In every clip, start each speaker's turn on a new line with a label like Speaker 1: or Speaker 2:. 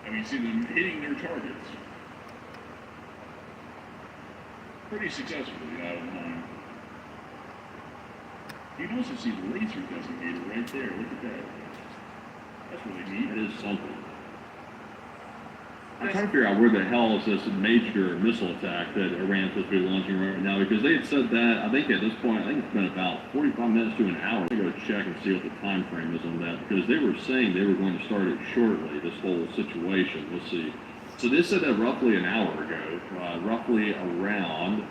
Speaker 1: And we see them hitting their targets pretty successfully out of the line. You can also see the laser designator right there. Look at that. That's really neat.
Speaker 2: That is something. I'm trying to figure out where the hell is this major missile attack that Iran's supposed to be launching right now, because they had said that, I think at this point, I think it's been about 45 minutes to an hour. I'm going to check and see what the time frame is on that, because they were saying they were going to start it shortly, this whole situation. Let's see. So they said that roughly an hour ago, roughly around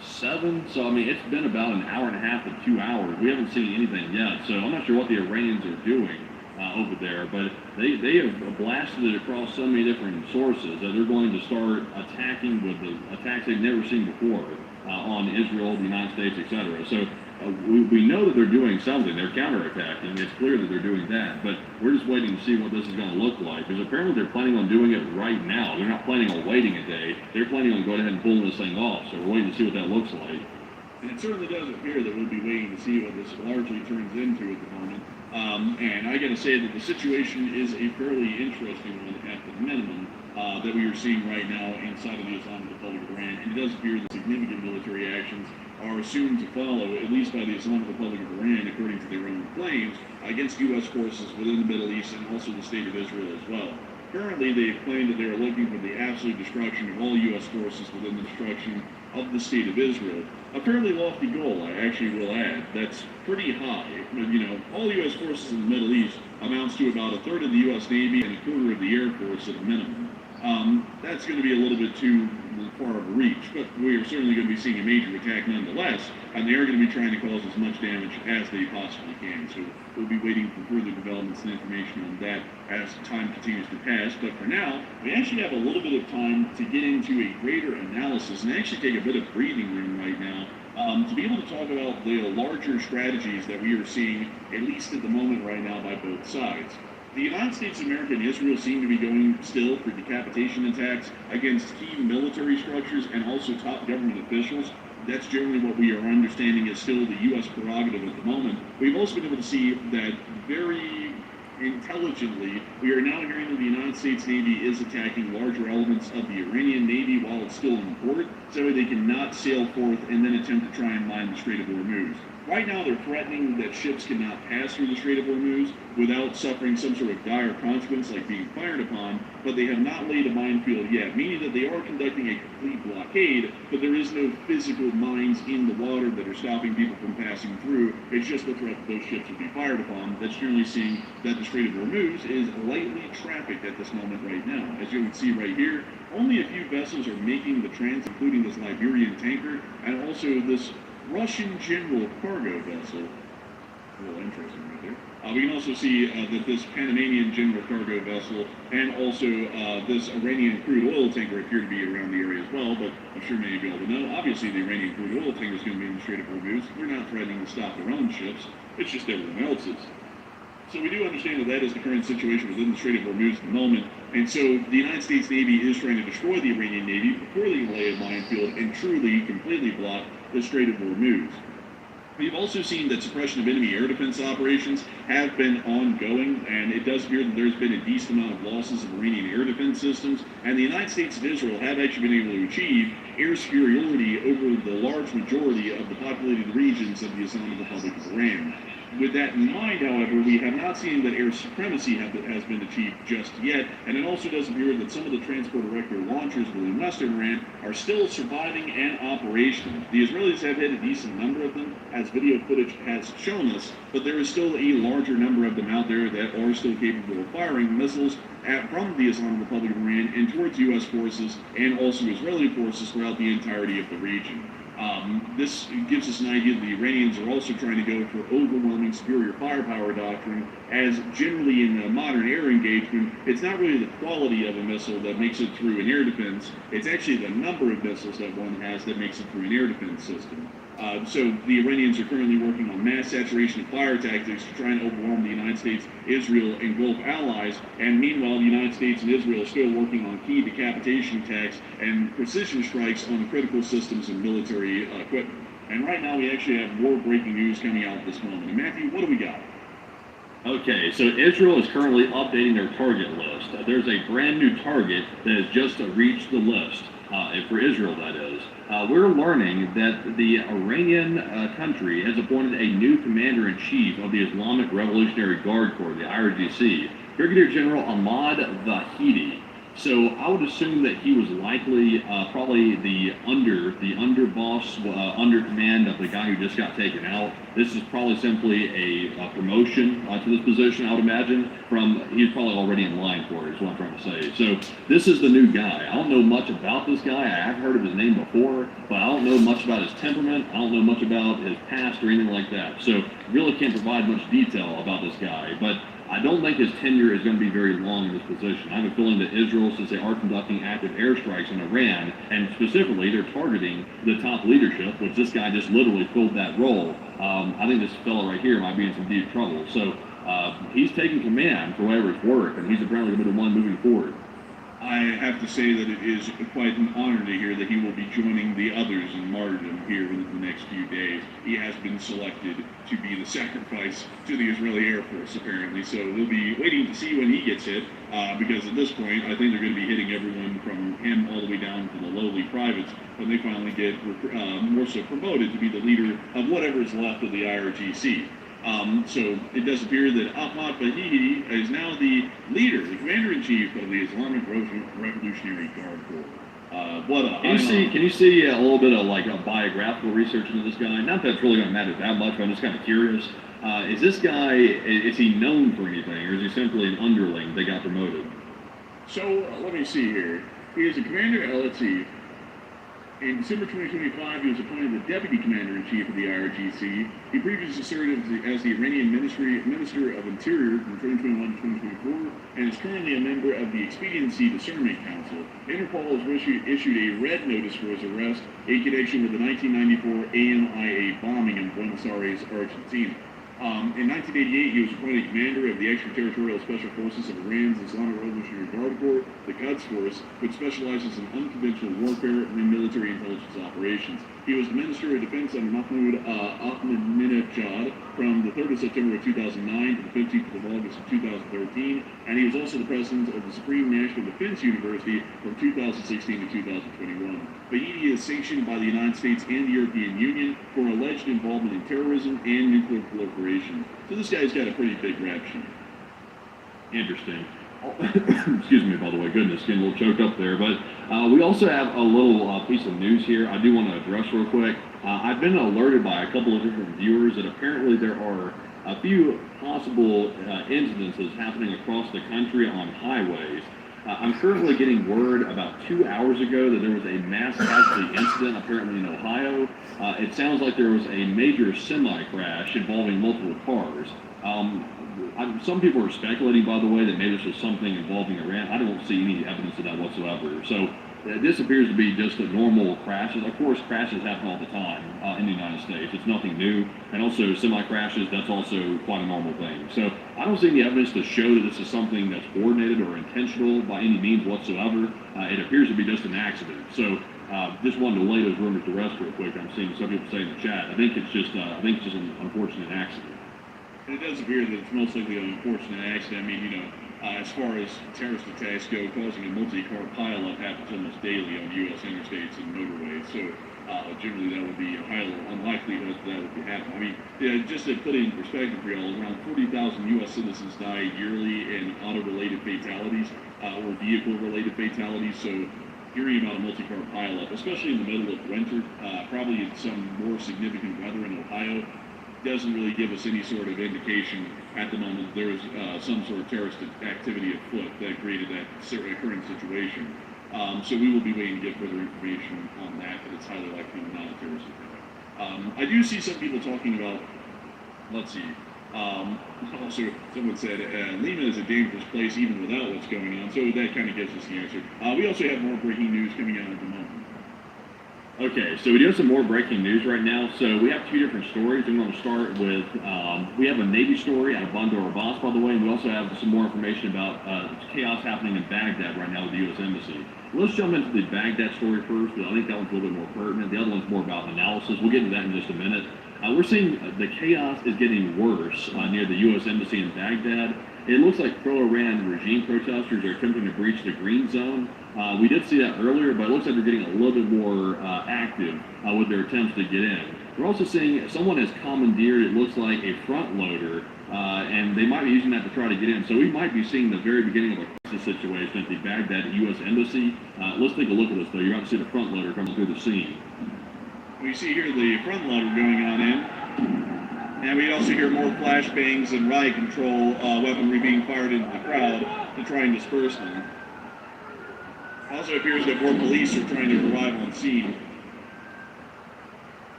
Speaker 2: 7. So, I mean, it's been about an hour and a half to 2 hours. We haven't seen anything yet, so I'm not sure what the Iranians are doing over there, but they have blasted it across so many different sources that they're going to start attacking with the attacks they've never seen before on Israel, the United States, etc. So we know that they're doing something. They're counterattacking. It's clear that they're doing that, but we're just waiting to see what this is going to look like, because apparently they're planning on doing it right now. They're not planning on waiting a day. They're planning on going ahead and pulling this thing off, so we're waiting to see what that looks like.
Speaker 1: And it certainly does appear that we'll be waiting to see what this largely turns into at the moment. And I got to say that the situation is a fairly interesting one at the minimum that we are seeing right now inside of the Islamic Republic of Iran. And it does appear that significant military actions are soon to follow, at least by the Islamic Republic of Iran, according to their own claims, against U.S. forces within the Middle East and also the state of Israel as well. Currently, they've claimed that they are looking for the absolute destruction of all U.S. forces within the destruction of the state of Israel. A fairly lofty goal, I actually will add. That's pretty high. You know, all U.S. forces in the Middle East amounts to about a third of the U.S. Navy and a quarter of the Air Force at a minimum. That's going to be a little bit too far of a reach, but we are certainly going to be seeing a major attack nonetheless, and they are going to be trying to cause as much damage as they possibly can. So we'll be waiting for further developments and information on that as time continues to pass. But for now, we actually have a little bit of time to get into a greater analysis and actually take a bit of breathing room right now to be able to talk about the larger strategies that we are seeing, at least at the moment right now, by both sides. The United States of America and Israel seem to be going still for decapitation attacks against key military structures and also top government officials. That's generally what we are understanding is still the U.S. prerogative at the moment. We've also been able to see that very intelligently, we are now hearing that the United States Navy is attacking larger elements of the Iranian Navy while it's still in port, so they cannot sail forth and then attempt to try and mine the Strait of Hormuz. Right now, they're threatening that ships cannot pass through the Strait of Hormuz without suffering some sort of dire consequence like being fired upon, but they have not laid a minefield yet, meaning that they are conducting a complete blockade, but there is no physical mines in the water that are stopping people from passing through. It's just the threat that those ships will be fired upon. That's generally seeing that the Strait of Hormuz is lightly trafficked at this moment right now. As you can see right here, only a few vessels are making the transit, including this Liberian tanker and also this Russian general cargo vessel. A little interesting right there. We can also see that this Panamanian general cargo vessel and also this Iranian crude oil tanker appear to be around the area as well, but I'm sure many of you all know, obviously the Iranian crude oil tanker is going to be in the Strait of Hormuz. They're not threatening to stop their own ships. It's just everyone else's. So we do understand that that is the current situation within the Strait of Hormuz at the moment. And so the United States Navy is trying to destroy the Iranian Navy before they lay a minefield and truly completely block the Strait of Hormuz. We've also seen that suppression of enemy air defense operations have been ongoing, and it does appear that there's been a decent amount of losses of Iranian air defense systems, and the United States and Israel have actually been able to achieve air superiority over the large majority of the populated regions of the Islamic Republic of Iran. With that in mind, however, we have not seen that air supremacy has been achieved just yet, and it also does appear that some of the transport-erector launchers within Western Iran are still surviving and operational. The Israelis have hit a decent number of them, as video footage has shown us, but there is still a larger number of them out there that are still capable of firing missiles from the Islamic Republic of Iran and towards U.S. forces and also Israeli forces throughout the entirety of the region. This gives us an idea that the Iranians are also trying to go for overwhelming superior firepower doctrine, as generally in a modern air engagement, it's not really the quality of a missile that makes it through an air defense, it's actually the number of missiles that one has that makes it through an air defense system. So the Iranians are currently working on mass saturation of fire tactics to try and overwhelm the United States, Israel, and Gulf allies, and meanwhile the United States and Israel are still working on key decapitation attacks and precision strikes on critical systems and military equipment. And right now we actually have more breaking news coming out at this moment. And Matthew, what do we got?
Speaker 2: Okay, so Israel is currently updating their target list. There's a brand new target that has just reached the list, for Israel, that is. We're learning that the Iranian country has appointed a new commander in chief of the Islamic Revolutionary Guard Corps, the IRGC, Brigadier General Ahmad Vahidi. So I would assume that he was likely probably the underboss, under command of the guy who just got taken out. This is probably simply a promotion to this position, I would imagine. He's probably already in line for it, is what I'm trying to say. So this is the new guy. I don't know much about this guy. I have heard of his name before, but I don't know much about his temperament. I don't know much about his past or anything like that. So really can't provide much detail about this guy. But I don't think his tenure is going to be very long in this position. I have a feeling that Israel, since they are conducting active airstrikes on Iran, and specifically they're targeting the top leadership, which this guy just literally filled that role. I think this fellow right here might be in some deep trouble. So he's taking command for whatever it's worth, and he's apparently going to be the one moving forward.
Speaker 1: I have to say that it is quite an honor to hear that he will be joining the others in martyrdom here within the next few days. He has been selected to be the sacrifice to the Israeli Air Force, apparently. So we'll be waiting to see when he gets hit, because at this point, I think they're going to be hitting everyone from him all the way down to the lowly privates when they finally get more so promoted to be the leader of whatever is left of the IRGC. So it does appear that Ahmad Vahidi is now the leader, the commander-in-chief of the Islamic Revolutionary Guard Corps.
Speaker 2: Can you see a little bit of like a biographical research into this guy? Not that it's really going to matter that much, but I'm just kind of curious. Is this guy, is he known for anything, or is he simply an underling that got promoted?
Speaker 1: So let me see here. He is a commander, let's see. In December 2025, he was appointed the Deputy Commander-in-Chief of the IRGC. He previously served as the Iranian Minister of Interior from 2021 to 2024, and is currently a member of the Expediency Discernment Council. Interpol has issued a red notice for his arrest in connection with the 1994 AMIA bombing in Buenos Aires, Argentina. In 1988, he was appointed commander of the Extraterritorial Special Forces of Iran's Islamic Revolutionary Guard Corps, the Quds Force, which specializes in unconventional warfare and military intelligence operations. He was the Minister of Defense under Mahmoud Ahmadinejad from the 3rd of September of 2009 to the 15th of August of 2013, and he was also the president of the Supreme National Defense University from 2016 to 2021. Vahidi is sanctioned by the United States and the European Union for alleged involvement in terrorism and nuclear proliferation. So this guy's got a pretty big rap sheet.
Speaker 2: Interesting. Excuse me, by the way, goodness, getting a little choked up there. But we also have a little piece of news here I do want to address real quick. I've been alerted by a couple of different viewers that apparently there are a few possible incidences happening across the country on highways. I'm currently getting word about 2 hours ago that there was a mass casualty incident apparently in Ohio. It sounds like there was a major semi-crash involving multiple cars. Some people are speculating, by the way, that maybe this was something involving Iran. I don't see any evidence of that whatsoever. So this appears to be just a normal crashes. Of course, crashes happen all the time in the United States. It's nothing new. And also semi-crashes, that's also quite a normal thing. So I don't see any evidence to show that this is something that's coordinated or intentional by any means whatsoever. It appears to be just an accident. So just wanted to lay those rumors to rest real quick. I'm seeing some people say in the chat. I think it's just an unfortunate accident.
Speaker 1: And it does appear that it's most likely an unfortunate accident. I mean, as far as terrorist attacks go, causing a multi-car pileup happens almost daily on U.S. interstates and motorways. So generally that would be a high unlikelihood that would be happening. I mean, just to put it in perspective for y'all, around 40,000 U.S. citizens die yearly in auto-related fatalities or vehicle-related fatalities. So hearing about a multi-car pileup, especially in the middle of winter, probably in some more significant weather in Ohio, doesn't really give us any sort of indication at the moment there is some sort of terrorist activity afoot that created that current situation. So we will be waiting to get further information on that, but it's highly likely not a terrorist attack. I do see some people talking about, let's see, also someone said Lima is a dangerous place even without what's going on, so that kind of gives us the answer. We also have more breaking news coming out at the moment.
Speaker 2: Okay, so we do have some more breaking news right now. So we have two different stories. I'm going to start with, we have a Navy story out of Bandar Abbas, by the way, and we also have some more information about chaos happening in Baghdad right now with the U.S. Embassy. Let's jump into the Baghdad story first, because I think that one's a little bit more pertinent. The other one's more about analysis. We'll get into that in just a minute. We're seeing the chaos is getting worse near the U.S. Embassy in Baghdad. It looks like pro-Iran regime protesters are attempting to breach the green zone. We did see that earlier, but it looks like they're getting a little bit more active with their attempts to get in. We're also seeing someone has commandeered, it looks like, a front loader, and they might be using that to try to get in. So we might be seeing the very beginning of a crisis situation at the Baghdad U.S. Embassy. Let's take a look at this, though. You're about to see the front loader coming through the scene.
Speaker 1: We see here the front loader going on in. And we also hear more flashbangs and riot control weaponry being fired into the crowd to try and disperse them. Also appears that more police are trying to arrive on scene.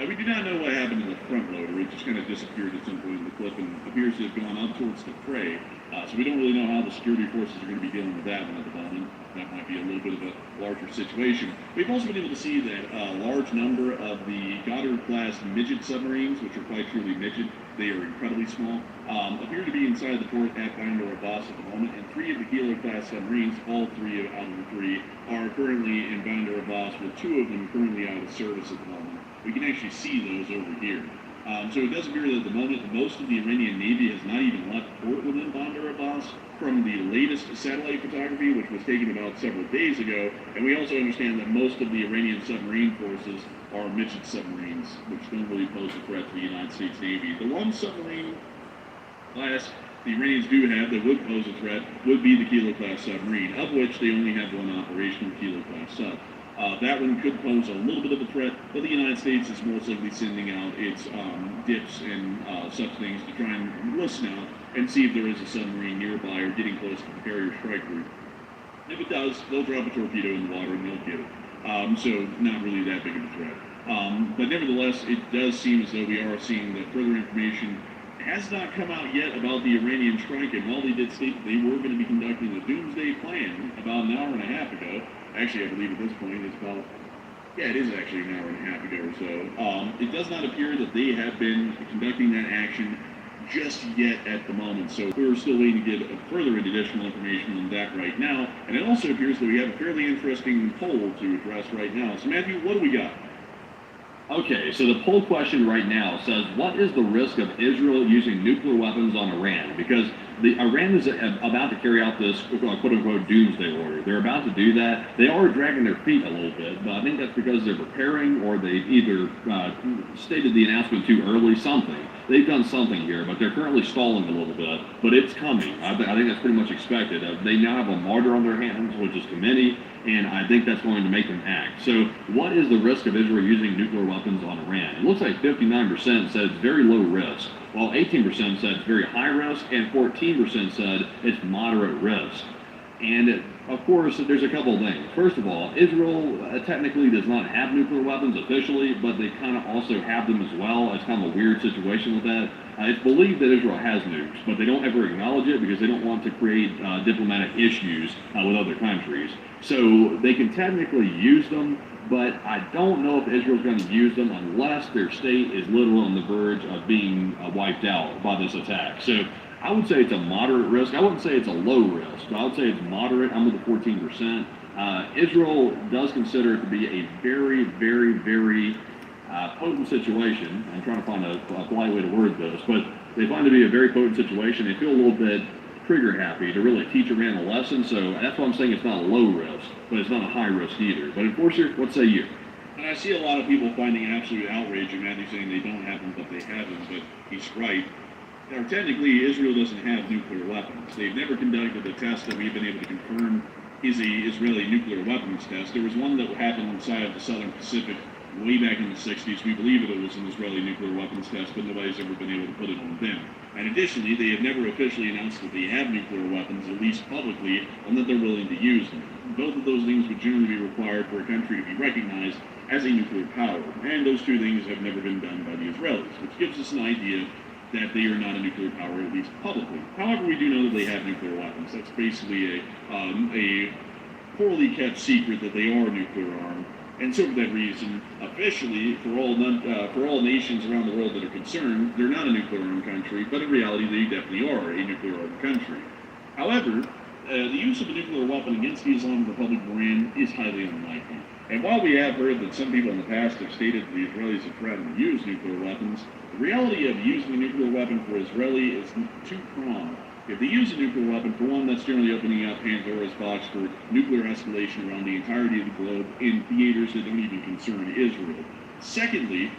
Speaker 1: We do not know what happened to the front loader. It just kind of disappeared at some point in the clip and appears to have gone up towards the fray. So we don't really know how the security forces are going to be dealing with that one at the moment. That might be a little bit of a larger situation. We've also been able to see that a large number of the Goddard-class midget submarines, which are quite truly midget, they are incredibly small, appear to be inside the port at Bandar Abbas at the moment, and 3 of the Kilo-class submarines, all 3 out of the 3, are currently in Bandar Abbas, with 2 of them currently out of service at the moment. We can actually see those over here. So it does appear that at the moment, most of the Iranian Navy has not even left port within Bandar Abbas from the latest satellite photography, which was taken about several days ago. And we also understand that most of the Iranian submarine forces are midget submarines, which don't really pose a threat to the United States Navy. The one submarine class the Iranians do have that would pose a threat would be the Kilo-class submarine, of which they only have one operational Kilo-class sub. That one could pose a little bit of a threat, but the United States is most likely sending out its dips and such things to try and listen out and see if there is a submarine nearby or getting close to the carrier strike group. If it does, they'll drop a torpedo in the water and they'll get it. So not really that big of a threat. But nevertheless, it does seem as though we are seeing that further information has not come out yet about the Iranian strike, and while they did state that they were going to be conducting a doomsday plan about an hour and a half ago, actually I believe at this point it's about, yeah, it is actually an hour and a half ago or so, it does not appear that they have been conducting that action just yet at the moment. So we're still waiting to get further additional information on that right now, and it also appears that we have a fairly interesting poll to address right now. So Matthew, what do we got?
Speaker 2: Okay, so the poll question right now says, what is the risk of Israel using nuclear weapons on Iran? Because Iran is about to carry out this quote-unquote doomsday order. They're about to do that. They are dragging their feet a little bit, but I think that's because they're preparing or they've either stated the announcement too early, something. They've done something here, but they're currently stalling a little bit, but it's coming. I think that's pretty much expected. They now have a martyr on their hands, which is Khomeini, and I think that's going to make them act. So what is the risk of Israel using nuclear weapons on Iran? It looks like 59% said it's very low risk, while 18% said it's very high risk, and 14% said it's moderate risk. And of course, there's a couple of things. First of all, Israel technically does not have nuclear weapons officially, but they kind of also have them as well. It's kind of a weird situation with that. It's believed that Israel has nukes, but they don't ever acknowledge it because they don't want to create diplomatic issues with other countries. So they can technically use them, but I don't know if Israel's going to use them unless their state is literally on the verge of being wiped out by this attack. So I would say it's a moderate risk. I wouldn't say it's a low risk, but I would say it's moderate. I'm with the 14%. Israel does consider it to be a very, very, very potent situation. I'm trying to find a polite way to word this, but they find it to be a very potent situation. They feel a little bit trigger happy to really teach Iran a lesson. So that's why I'm saying it's not a low risk, but it's not a high risk either. But Enforcer, what say you?
Speaker 1: And I see a lot of people finding absolute outrage in Matthew saying they don't have them, but they have them, but he's right. Now, technically, Israel doesn't have nuclear weapons. They've never conducted a test that we've been able to confirm is a Israeli nuclear weapons test. There was one that happened inside of the Southern Pacific way back in the 60s. We believe it was an Israeli nuclear weapons test, but nobody's ever been able to put it on them. And additionally, they have never officially announced that they have nuclear weapons, at least publicly, and that they're willing to use them. Both of those things would generally be required for a country to be recognized as a nuclear power. And those two things have never been done by the Israelis, which gives us an idea that they are not a nuclear power, at least publicly. However, we do know that they have nuclear weapons. That's basically a poorly kept secret that they are nuclear armed. And so for that reason, officially, for all nations around the world that are concerned, they're not a nuclear armed country, but in reality, they definitely are a nuclear armed country. However, the use of a nuclear weapon against the Islamic Republic of Iran is highly unlikely. And while we have heard that some people in the past have stated that the Israelis have threatened to use nuclear weapons, the reality of using a nuclear weapon for Israeli is two-pronged. If they use a nuclear weapon, for one, that's generally opening up Pandora's box for nuclear escalation around the entirety of the globe in theaters that don't even concern Israel. Secondly,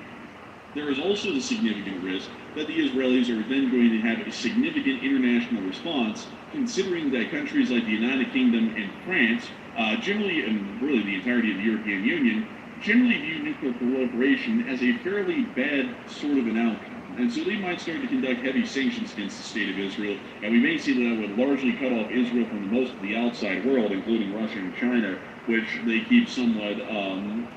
Speaker 1: there is also the significant risk that the Israelis are then going to have a significant international response, considering that countries like the United Kingdom and France, generally, and really the entirety of the European Union, generally view nuclear proliferation as a fairly bad sort of an outcome. And so they might start to conduct heavy sanctions against the state of Israel, and we may see that would largely cut off Israel from most of the outside world, including Russia and China, which they keep somewhat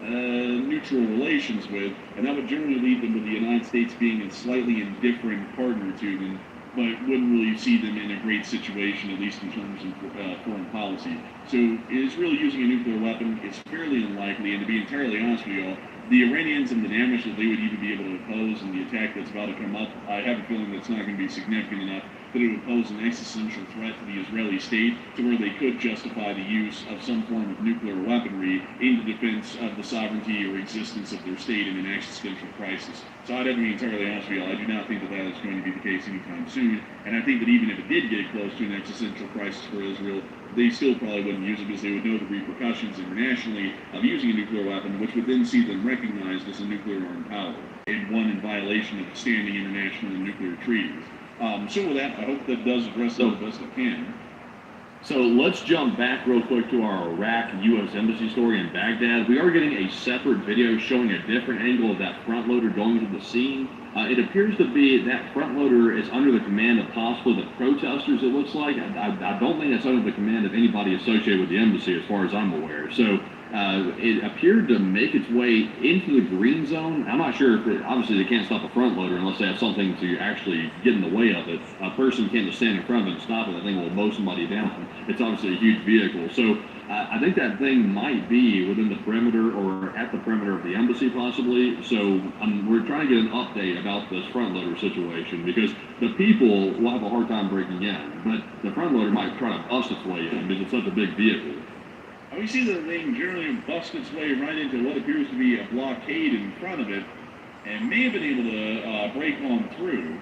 Speaker 1: neutral relations with, and that would generally lead them to the United States being a slightly indifferent partner to them, but wouldn't really see them in a great situation, at least in terms of foreign policy. So Israel using a nuclear weapon is fairly unlikely, and to be entirely honest with you all, the Iranians and the damage that they would even be able to oppose in the attack that's about to come up, I have a feeling that's not going to be significant enough that it would pose an existential threat to the Israeli state to where they could justify the use of some form of nuclear weaponry in the defense of the sovereignty or existence of their state in an existential crisis. So I'd have to be entirely honest with you all, I do not think that that is going to be the case anytime soon, and I think that even if it did get close to an existential crisis for Israel, they still probably wouldn't use it because they would know the repercussions internationally of using a nuclear weapon, which would then see them recognized as a nuclear armed power, and one in violation of standing international and nuclear treaties. So with that, I hope that does address it the best it can.
Speaker 2: So let's jump back real quick to our Iraq U.S. Embassy story in Baghdad. We are getting a separate video showing a different angle of that front loader going to the scene. It appears to be that front loader is under the command of possibly the protesters, it looks like. I don't think it's under the command of anybody associated with the embassy as far as I'm aware. So it appeared to make its way into the green zone. I'm not sure if obviously they can't stop a front loader unless they have something to actually get in the way of it. A person can't just stand in front of it and stop it. I think it will mow somebody down. It's obviously a huge vehicle. So I think that thing might be within the perimeter or at the perimeter of the embassy possibly. So we're trying to get an update about this front loader situation because the people will have a hard time breaking in, but the front loader might try to bust its way in because it's such a big vehicle.
Speaker 1: We see the thing generally bust its way right into what appears to be a blockade in front of it and may have been able to break on through.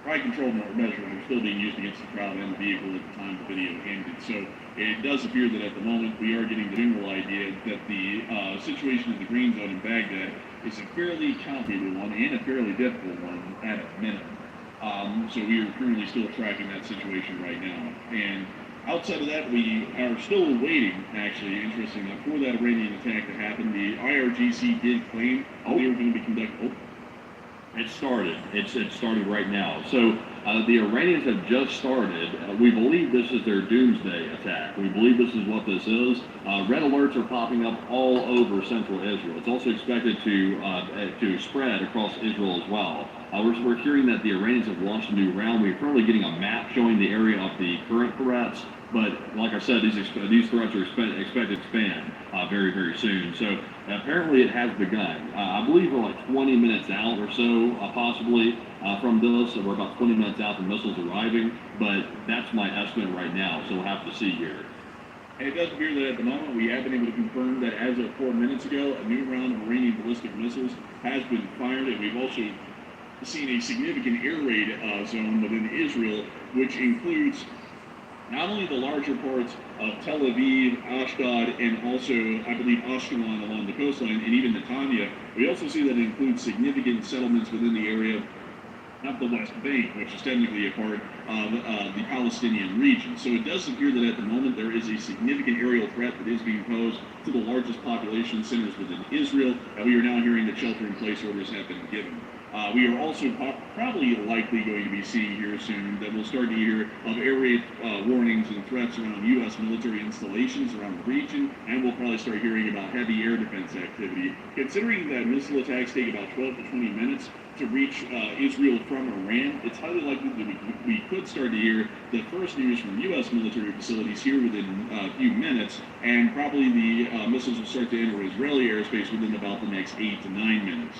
Speaker 1: Riot control measures are still being used against the crowd and the vehicle at the time the video ended. So it does appear that at the moment we are getting the general idea that the situation in the green zone in Baghdad is a fairly complicated one and a fairly difficult one at a minimum. So we are currently still tracking that situation right now. And outside of that, we are still waiting, actually, interestingly, for that Iranian attack to happen. The IRGC did claim they were going to be conducting...
Speaker 2: It started. It started right now. So the Iranians have just started. We believe this is their doomsday attack. We believe this is what this is. Red alerts are popping up all over central Israel. It's also expected to spread across Israel as well. We're hearing that the Iranians have launched a new round. We're currently getting a map showing the area of the current threats. But like I said, these threats are expected to expand very, very soon. So apparently it has begun. I believe we're like 20 minutes out or so, possibly, from this. So we're about 20 minutes out from missiles arriving. But that's my estimate right now, so we'll have to see here.
Speaker 1: And it does appear that at the moment we have been able to confirm that as of 4 minutes ago, a new round of Iranian ballistic missiles has been fired, and we've also seen a significant air raid zone within Israel, which includes not only the larger parts of Tel Aviv, Ashdod, and also, I believe, Ashkelon along the coastline, and even Netanya. We also see that it includes significant settlements within the area of the West Bank, which is technically a part of the Palestinian region. So it does appear that at the moment there is a significant aerial threat that is being posed to the largest population centers within Israel, and we are now hearing that shelter-in-place orders have been given. We are also probably likely going to be seeing here soon that we'll start to hear of air raid warnings and threats around U.S. military installations around the region, and we'll probably start hearing about heavy air defense activity. Considering that missile attacks take about 12 to 20 minutes to reach Israel from Iran, it's highly likely that we could start to hear the first news from U.S. military facilities here within a few minutes, and probably the missiles will start to enter Israeli airspace within about the next 8 to 9 minutes.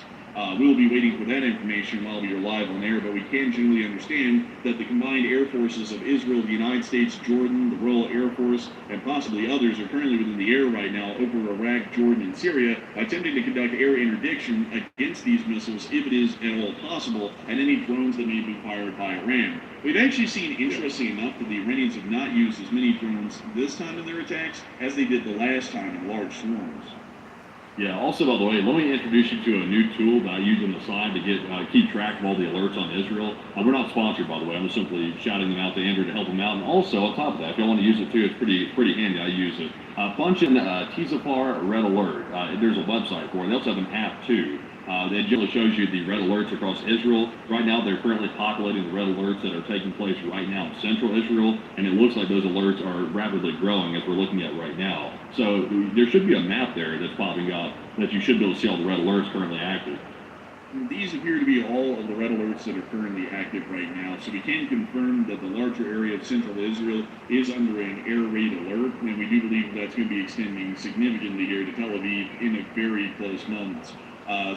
Speaker 1: We'll be waiting for that information while we are live on air, but we can generally understand that the combined air forces of Israel, the United States, Jordan, the Royal Air Force, and possibly others are currently within the air right now over Iraq, Jordan, and Syria, attempting to conduct air interdiction against these missiles if it is at all possible, and any drones that may be fired by Iran. We've actually seen, interesting enough, that the Iranians have not used as many drones this time in their attacks as they did the last time in large swarms.
Speaker 2: Yeah, also, by the way, let me introduce you to a new tool that I use on the side to get keep track of all the alerts on Israel. We're not sponsored, by the way. I'm just simply shouting them out to Andrew to help them out. And also, on top of that, if you want to use it too, it's pretty handy. I use it. Punch in Tzafar Red Alert. There's a website for it. They also have an app too. That generally shows you the red alerts across Israel. Right now, they're currently populating the red alerts that are taking place right now in central Israel, and it looks like those alerts are rapidly growing as we're looking at right now. So there should be a map there that's popping up that you should be able to see all the red alerts currently active.
Speaker 1: These appear to be all of the red alerts that are currently active right now, so we can confirm that the larger area of central Israel is under an air raid alert, and we do believe that's going to be extending significantly here to Tel Aviv in a very close moments.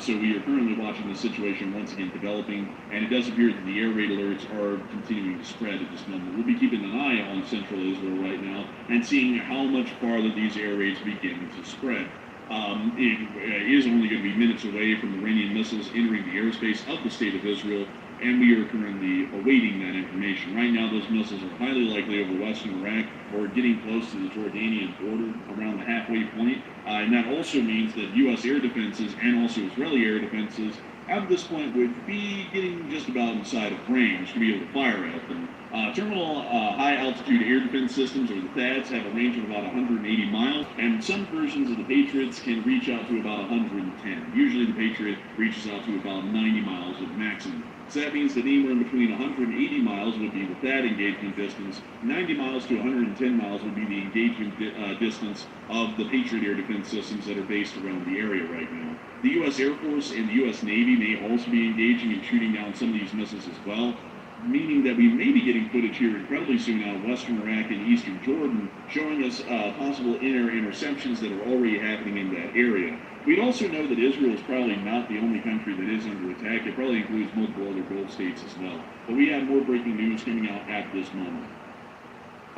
Speaker 1: So we are currently watching the situation once again developing, and it does appear that the air raid alerts are continuing to spread at this moment. We'll be keeping an eye on central Israel right now and seeing how much farther these air raids begin to spread. It is only going to be minutes away from Iranian missiles entering the airspace of the state of Israel, and we are currently awaiting that information. Right now, those missiles are highly likely over western Iraq or getting close to the Jordanian border around the halfway point. And that also means that U.S. air defenses and also Israeli air defenses at this point would be getting just about inside of range to be able to fire at them. Terminal high-altitude air defense systems, or the THAADs, have a range of about 180 miles, and some versions of the Patriots can reach out to about 110. Usually the Patriot reaches out to about 90 miles at maximum. So that means that anywhere in between 180 miles would be the THAAD engagement distance, 90 miles to 110 miles would be the engagement distance of the Patriot air defense systems that are based around the area right now. The U.S. Air Force and the U.S. Navy may also be engaging and shooting down some of these missiles as well, meaning that we may be getting footage here incredibly soon out of western Iraq and eastern Jordan, showing us possible interceptions that are already happening in that area. We'd also know that Israel is probably not the only country that is under attack. It probably includes multiple other Gulf states as well. But we have more breaking news coming out at this moment.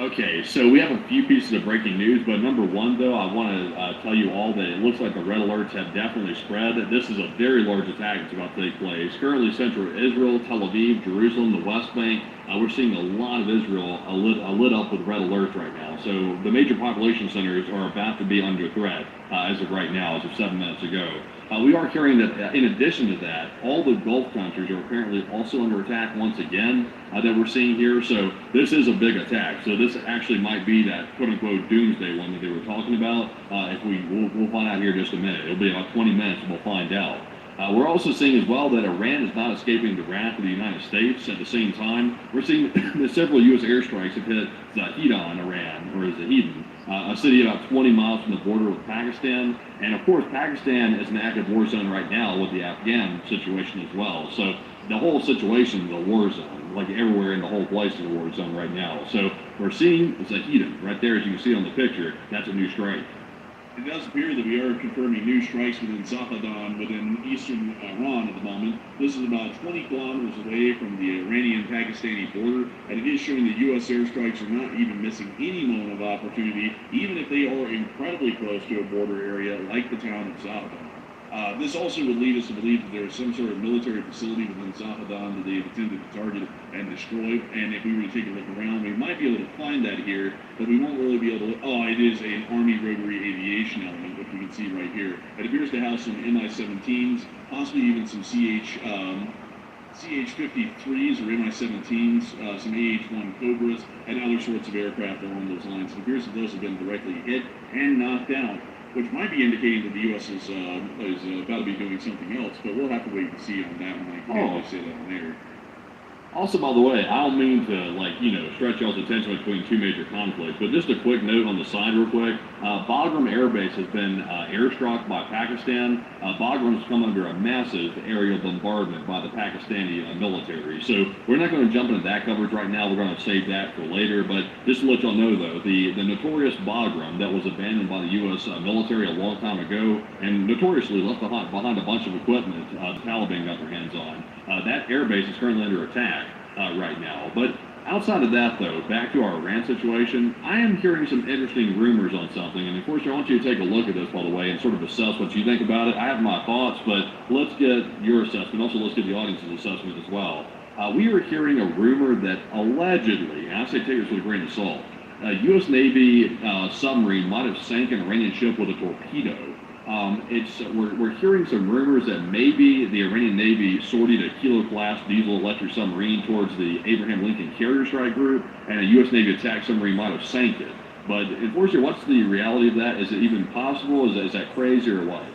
Speaker 2: Okay, so we have a few pieces of breaking news, but number one, though, I want to tell you all that it looks like the red alerts have definitely spread. This is a very large attack that's about to take place. Currently, central Israel, Tel Aviv, Jerusalem, the West Bank, we're seeing a lot of Israel lit up with red alerts right now. So the major population centers are about to be under threat as of right now, as of 7 minutes ago. We are hearing that in addition to that, all the Gulf countries are apparently also under attack once again that we're seeing here. So this is a big attack. So this actually might be that quote-unquote doomsday one that they were talking about. We'll find out here in just a minute. It'll be about 20 minutes and we'll find out. We're also seeing as well that Iran is not escaping the wrath of the United States. At the same time, we're seeing that several U.S. airstrikes have hit Zahedan, Iran, or Zahedan, a city about 20 miles from the border with Pakistan. And of course, Pakistan is an active war zone right now with the Afghan situation as well. So the whole situation is a war zone, like everywhere in the whole place is a war zone right now. So we're seeing Zahedan right there, as you can see on the picture. That's a new strike.
Speaker 1: It does appear that we are confirming new strikes within Zahedan, within eastern Iran at the moment. This is about 20 kilometers away from the Iranian-Pakistani border, and it is showing that U.S. airstrikes are not even missing any moment of opportunity, even if they are incredibly close to a border area like the town of Zahedan. This also would lead us to believe that there is some sort of military facility within Zahedan that they've attempted to target and destroy. And if we were to take a look around, we might be able to find that here, but we won't really be able to. Oh, it is an Army rotary aviation element, which we can see right here. It appears to have some Mi-17s, possibly even some CH-53s or Mi-17s, some AH-1 Cobras, and other sorts of aircraft along those lines. It appears that those have been directly hit and knocked out, which might be indicating that the U.S. is about to be doing something else, but we'll have to wait and see on that one. I can't really say that on air.
Speaker 2: Also, by the way, I don't mean to, stretch y'all's attention between two major conflicts, but just a quick note on the side real quick. Bagram Air Base has been airstruck by Pakistan. Bagram's come under a massive aerial bombardment by the Pakistani military. So we're not going to jump into that coverage right now. We're going to save that for later. But just to let y'all know, though, the notorious Bagram that was abandoned by the U.S. Military a long time ago and notoriously left behind a bunch of equipment the Taliban got their hands on, that air base is currently under attack right now. But outside of that, though, back to our Iran situation, I am hearing some interesting rumors on something, and of course I want you to take a look at this, by the way, and sort of assess what you think about it. I have my thoughts, but let's get your assessment. Also, let's get the audience's assessment as well. We are hearing a rumor that allegedly, and I say take this with a grain of salt, a U.S. Navy submarine might have sank an Iranian ship with a torpedo. We're hearing some rumors that maybe the Iranian Navy sorted a Kilo-class diesel-electric submarine towards the Abraham Lincoln Carrier Strike Group, and a U.S. Navy attack submarine might have sank it. But unfortunately, what's the reality of that? Is it even possible? Is that crazy or what?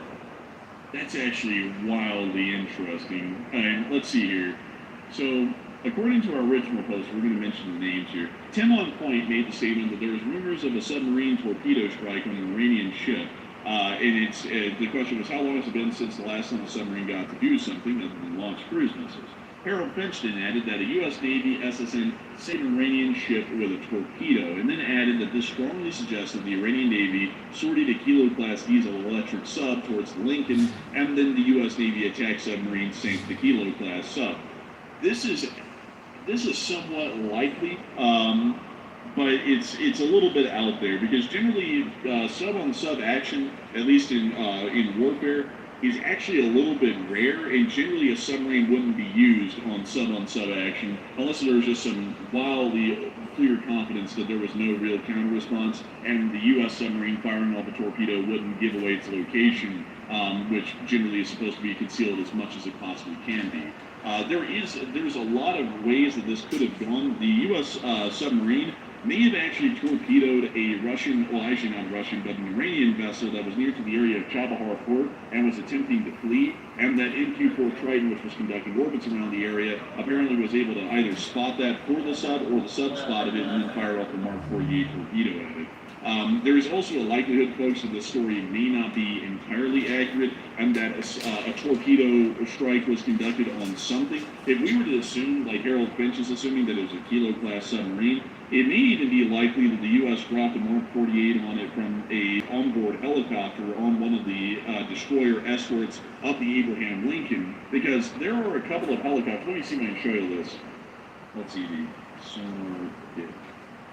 Speaker 1: That's actually wildly interesting. And let's see here. So, according to our original post, we're going to mention the names here. Tim on Point made the statement that there was rumors of a submarine torpedo strike on an Iranian ship. The question was, how long has it been since the last time a submarine got to do something other than launch cruise missiles? Harold Finchton added that a U.S. Navy SSN sank an Iranian ship with a torpedo, and then added that this strongly suggests that the Iranian Navy sorted a Kilo-class diesel-electric sub towards the Lincoln, and then the U.S. Navy attack submarine sank the Kilo-class sub. This is somewhat likely, but it's a little bit out there, because generally sub-on-sub action, at least in warfare, is actually a little bit rare, and generally a submarine wouldn't be used on sub-on-sub action unless there was just some wildly clear confidence that there was no real counter response, and the U.S. submarine firing off a torpedo wouldn't give away its location, which generally is supposed to be concealed as much as it possibly can be. There's a lot of ways that this could have gone. The U.S. Submarine may have actually torpedoed a Russian, well, actually not Russian, but an Iranian vessel that was near to the area of Chabahar Port and was attempting to flee, and that MQ-4 Triton, which was conducting orbits around the area, apparently was able to either spot that for the sub, or the sub spotted it and then fired off the Mark 48 torpedo at it. There is also a likelihood, folks, that the story may not be entirely accurate, and that a torpedo strike was conducted on something. If we were to assume, like Harold Finch is assuming, that it was a Kilo-class submarine, it may even be likely that the U.S. dropped a Mark 48 on it from a onboard helicopter on one of the destroyer escorts of the Abraham Lincoln, because there are a couple of helicopters. Let me see if I can show you this. Let's see the sonar kit.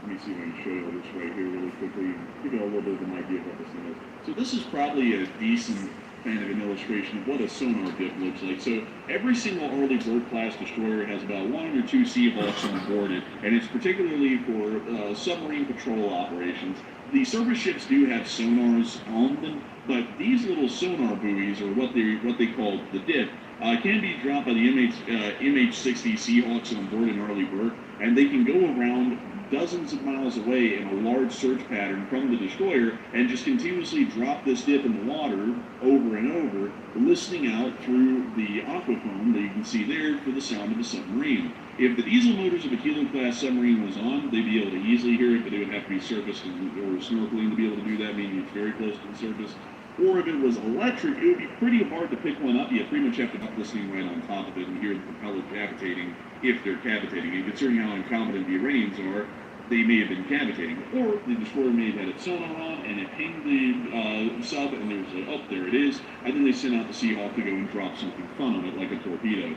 Speaker 1: Let me see if I can show you this right here really quickly and give you a little bit of an idea of what this thing is. So this is probably a decent kind of an illustration of what a sonar dip looks like. So every single Arleigh Burke class destroyer has about 1 or 2 Seahawks on board it, and it's particularly for submarine patrol operations. The surface ships do have sonars on them, but these little sonar buoys, or what they call the dip, can be dropped by the MH-60 Seahawks on board in Arleigh Burke, and they can go around dozens of miles away in a large search pattern from the destroyer and just continuously drop this dip in the water over and over, listening out through the aquaphone that you can see there for the sound of the submarine. If the diesel motors of a Kilo-class submarine was on, they'd be able to easily hear it, but it would have to be surfaced or snorkeling to be able to do that, meaning it's very close to the surface. Or if it was electric, it would be pretty hard to pick one up. You pretty much have to have this thing right on top of it and hear the propeller cavitating if they're cavitating. And considering how incompetent the Iranians are, they may have been cavitating. Or the destroyer may have had its sonar on and it pinged the sub and there was like, oh, there it is. And then they sent out the Seahawk to go and drop something fun on it, like a torpedo.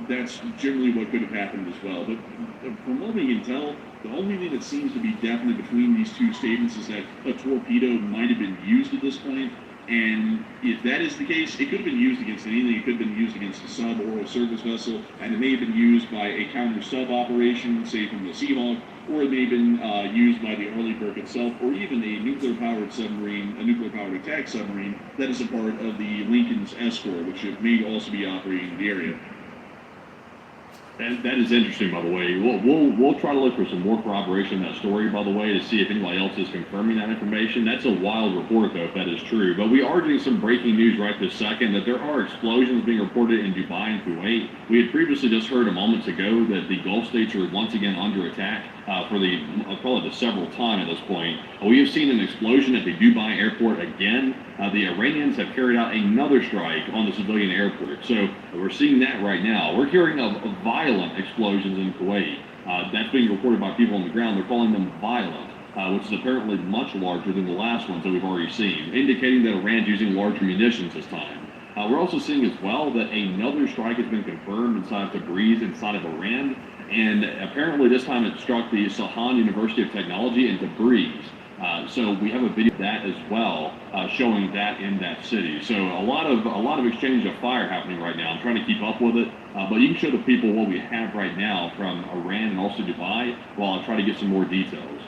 Speaker 1: That's generally what could have happened as well. But from what we can tell, the only thing that seems to be definite between these two statements is that a torpedo might have been used at this point. And if that is the case, it could have been used against anything. It could have been used against a sub or a surface vessel, and it may have been used by a counter-sub operation, say from the Seahawk, or it may have been used by the Arleigh Burke itself, or even a nuclear-powered submarine, a nuclear-powered attack submarine that is a part of the Lincoln's escort, which may also be operating in the area.
Speaker 2: That is interesting, by the way. We'll try to look for some more corroboration in that story, by the way, to see if anybody else is confirming that information. That's a wild report, though, if that is true. But we are getting some breaking news right this second that there are explosions being reported in Dubai and Kuwait. We had previously just heard a moments ago that the Gulf states are once again under attack. for probably the several time at this point. We have seen an explosion at the Dubai airport again. The Iranians have carried out another strike on the civilian airport. So we're seeing that right now. We're hearing of violent explosions in Kuwait. That's being reported by people on the ground. They're calling them violent. Which is apparently much larger than the last ones that we've already seen, indicating that Iran's using larger munitions this time. We're also seeing as well that another strike has been confirmed inside Tabriz, inside of Iran, and apparently this time it struck the Sahan University of Technology in Tabriz. So we have a video of that as well, showing that in that city. So a lot of exchange of fire happening right now. I'm trying to keep up with it, but you can show the people what we have right now from Iran and also Dubai while I try to get some more details.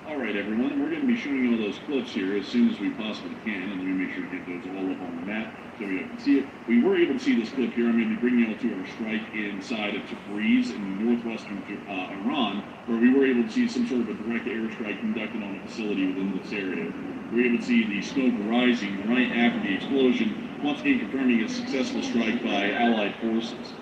Speaker 1: All right, everyone, we're going to be showing all those clips here as soon as we possibly can, and let me make sure to get those all up on the map so you can see it. We were able to see this clip here. I'm going to be bringing you all to our strike inside of Tabriz in northwestern Iran, where we were able to see some sort of a direct airstrike conducted on a facility within this area. We were able to see the smoke rising right after the explosion, once again confirming a successful strike by Allied forces.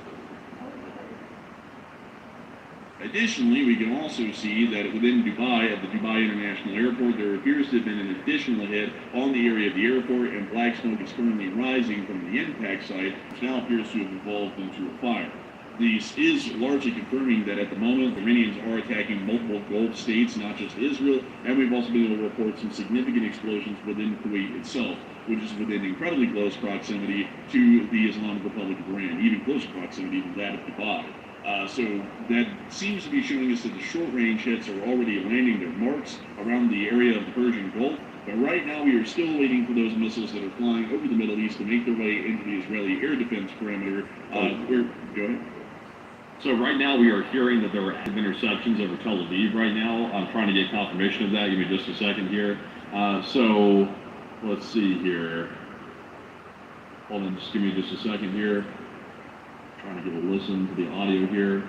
Speaker 1: Additionally, we can also see that within Dubai, at the Dubai International Airport, there appears to have been an additional hit on the area of the airport, and black smoke is currently rising from the impact site, which now appears to have evolved into a fire. This is largely confirming that at the moment, the Iranians are attacking multiple Gulf states, not just Israel, and we've also been able to report some significant explosions within Kuwait itself, which is within incredibly close proximity to the Islamic Republic of Iran, even closer proximity than that of Dubai. So that seems to be showing us that the short-range hits are already landing their marks around the area of the Persian Gulf. But right now we are still waiting for those missiles that are flying over the Middle East to make their way into the Israeli air defense perimeter. Go ahead.
Speaker 2: So right now we are hearing that there are interceptions over Tel Aviv right now. I'm trying to get confirmation of that. Give me just a second here. So let's see here. Hold on, just give me just a second here. Trying to give a listen to the audio here.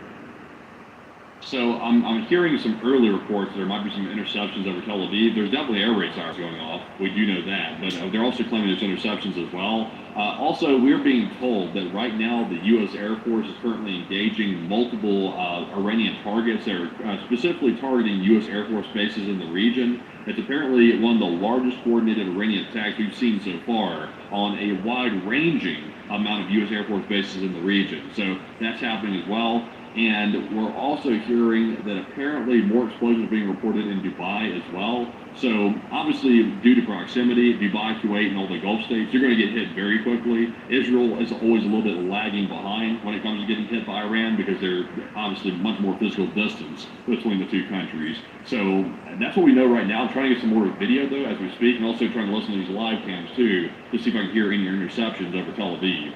Speaker 2: So I'm hearing some early reports there might be some interceptions over Tel Aviv. There's definitely air raid sirens going off. We do know that, but they're also claiming there's interceptions as well. Also, we're being told that right now the U.S. Air Force is currently engaging multiple Iranian targets that are specifically targeting U.S. Air Force bases in the region. It's apparently one of the largest coordinated Iranian attacks we've seen so far on a wide-ranging amount of U.S. Air Force bases in the region. So that's happening as well. And we're also hearing that apparently more explosions are being reported in Dubai as well. So obviously, due to proximity, Dubai, Kuwait, and all the Gulf states, you're going to get hit very quickly. Israel is always a little bit lagging behind when it comes to getting hit by Iran because they're obviously much more physical distance between the two countries. So that's what we know right now. I'm trying to get some more video, though, as we speak, and also trying to listen to these live cams, too, to see if I can hear any interceptions over Tel Aviv.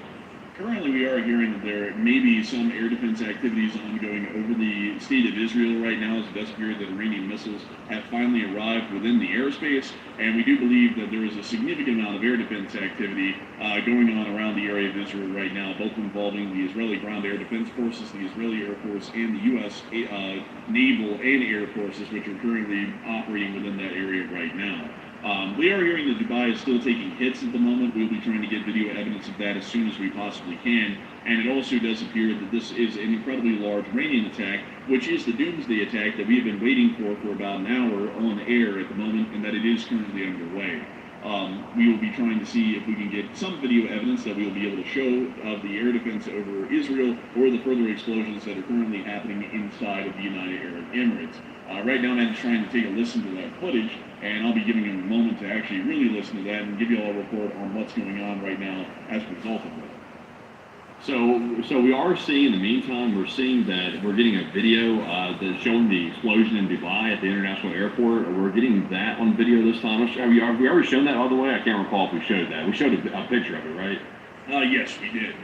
Speaker 1: Currently, we are hearing that there may be some air defense activities ongoing over the state of Israel right now, as it does appear that Iranian missiles have finally arrived within the airspace, and we do believe that there is a significant amount of air defense activity going on around the area of Israel right now, both involving the Israeli Ground Air Defense Forces, the Israeli Air Force, and the U.S. Naval and Air Forces, which are currently operating within that area right now. We are hearing that Dubai is still taking hits at the moment. We'll be trying to get video evidence of that as soon as we possibly can. And it also does appear that this is an incredibly large Iranian attack, which is the doomsday attack that we have been waiting for about an hour on air at the moment, and that it is currently underway. We will be trying to see if we can get some video evidence that we will be able to show of the air defense over Israel or the further explosions that are currently happening inside of the United Arab Emirates. Right now, I'm just trying to take a listen to that footage, and I'll be giving you a moment to actually really listen to that and give you all a report on what's going on right now as a result of it.
Speaker 2: So we are seeing, in the meantime, we're seeing that we're getting a video that's showing the explosion in Dubai at the international airport. We're getting that on video this time. Have we already shown that all the way? I can't recall if we showed that. We showed a picture of it, right?
Speaker 1: Yes, we did.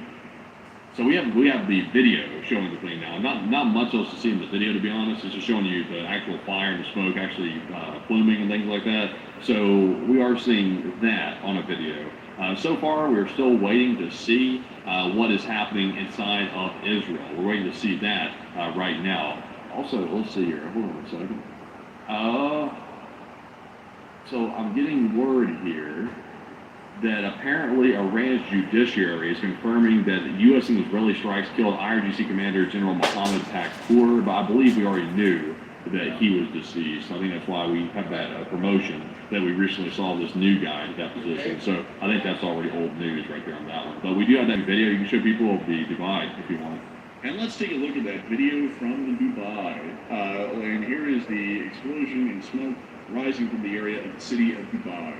Speaker 2: So we have the video showing the thing now. Not much else to see in the video, to be honest. It's just showing you the actual fire and the smoke actually pluming and things like that. So we are seeing that on a video. So far, we're still waiting to see what is happening inside of Israel. We're waiting to see that right now. Also, let's see here. Hold on a second. So I'm getting word here that apparently Iran's judiciary is confirming that U.S. and Israeli strikes killed IRGC Commander General Mohammed Pakpour, but I believe we already knew that he was deceased. I think that's why we have that promotion that we recently saw this new guy in that position. So I think that's already old news right there on that one. But we do have that video. You can show people the Dubai if you want.
Speaker 1: And let's take a look at that video from Dubai. And here is the explosion and smoke rising from the area of the city of Dubai.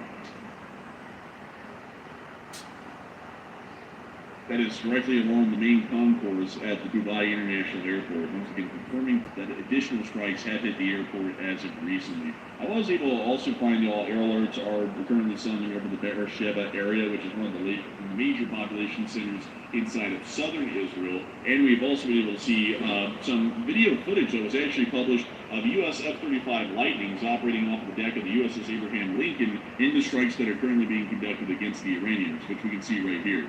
Speaker 1: That is directly along the main concourse at the Dubai International Airport. Once again, confirming that additional strikes have hit the airport as of recently. I was able to also find all air alerts are currently sounding over the Beersheba area, which is one of the major population centers inside of southern Israel. And we've also been able to see some video footage that was actually published of U.S. F-35 Lightnings operating off the deck of the USS Abraham Lincoln in the strikes that are currently being conducted against the Iranians, which we can see right here.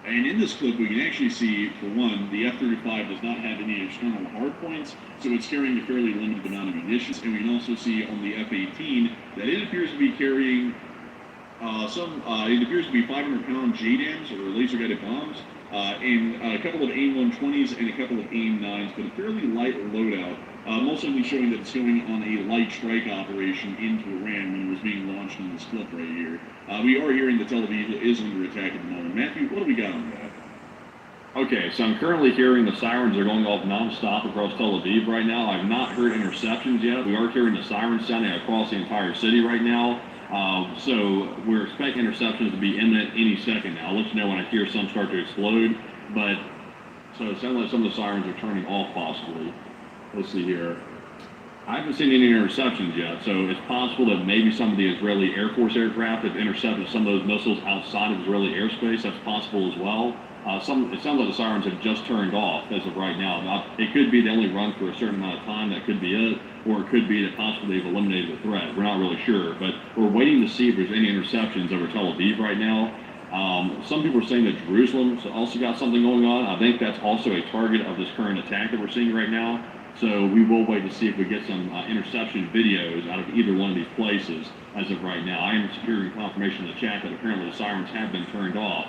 Speaker 1: And in this clip, we can actually see, for one, the F-35 does not have any external hard points, so it's carrying a fairly limited amount of munitions. And we can also see on the F-18 that it appears to be carrying it appears to be 500-pound JDAMs, or laser-guided bombs, and a couple of AIM-120s and a couple of AIM-9s, but a fairly light loadout, most likely showing that it's going on a light strike operation into Iran when it was being launched in this clip right here. We are hearing that Tel Aviv is under attack at the moment. Matthew, what do we got on that?
Speaker 2: Okay, so I'm currently hearing the sirens are going off nonstop across Tel Aviv right now. I've not heard interceptions yet. We are hearing the sirens sounding across the entire city right now. So we're expecting interceptions to be imminent any second now. I'll let you know when I hear some start to explode. But so it sounds like some of the sirens are turning off possibly. Let's see here. I haven't seen any interceptions yet, so it's possible that maybe some of the Israeli Air Force aircraft have intercepted some of those missiles outside of Israeli airspace. That's possible as well. It sounds like the sirens have just turned off as of right now. It could be they only run for a certain amount of time. That could be it. Or it could be that possibly they've eliminated the threat. We're not really sure. But we're waiting to see if there's any interceptions over Tel Aviv right now. Some people are saying that Jerusalem's also got something going on. I think that's also a target of this current attack that we're seeing right now. So we will wait to see if we get some interception videos out of either one of these places as of right now. I am securing confirmation in the chat that apparently the sirens have been turned off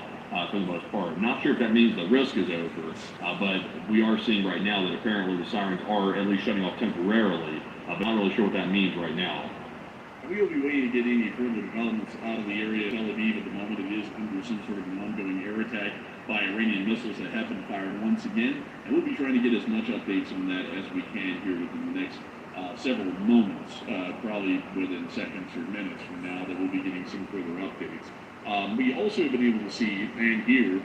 Speaker 2: for the most part. Not sure if that means the risk is over, but we are seeing right now that apparently the sirens are at least shutting off temporarily, but not really sure what that means right now.
Speaker 1: We will be waiting to get any further developments out of the area of Tel Aviv at the moment. It is under some sort of an ongoing air attack by Iranian missiles that have been fired once again. And we'll be trying to get as much updates on that as we can here within the next several moments, probably within seconds or minutes from now, that we'll be getting some further updates. We also have been able to see and hear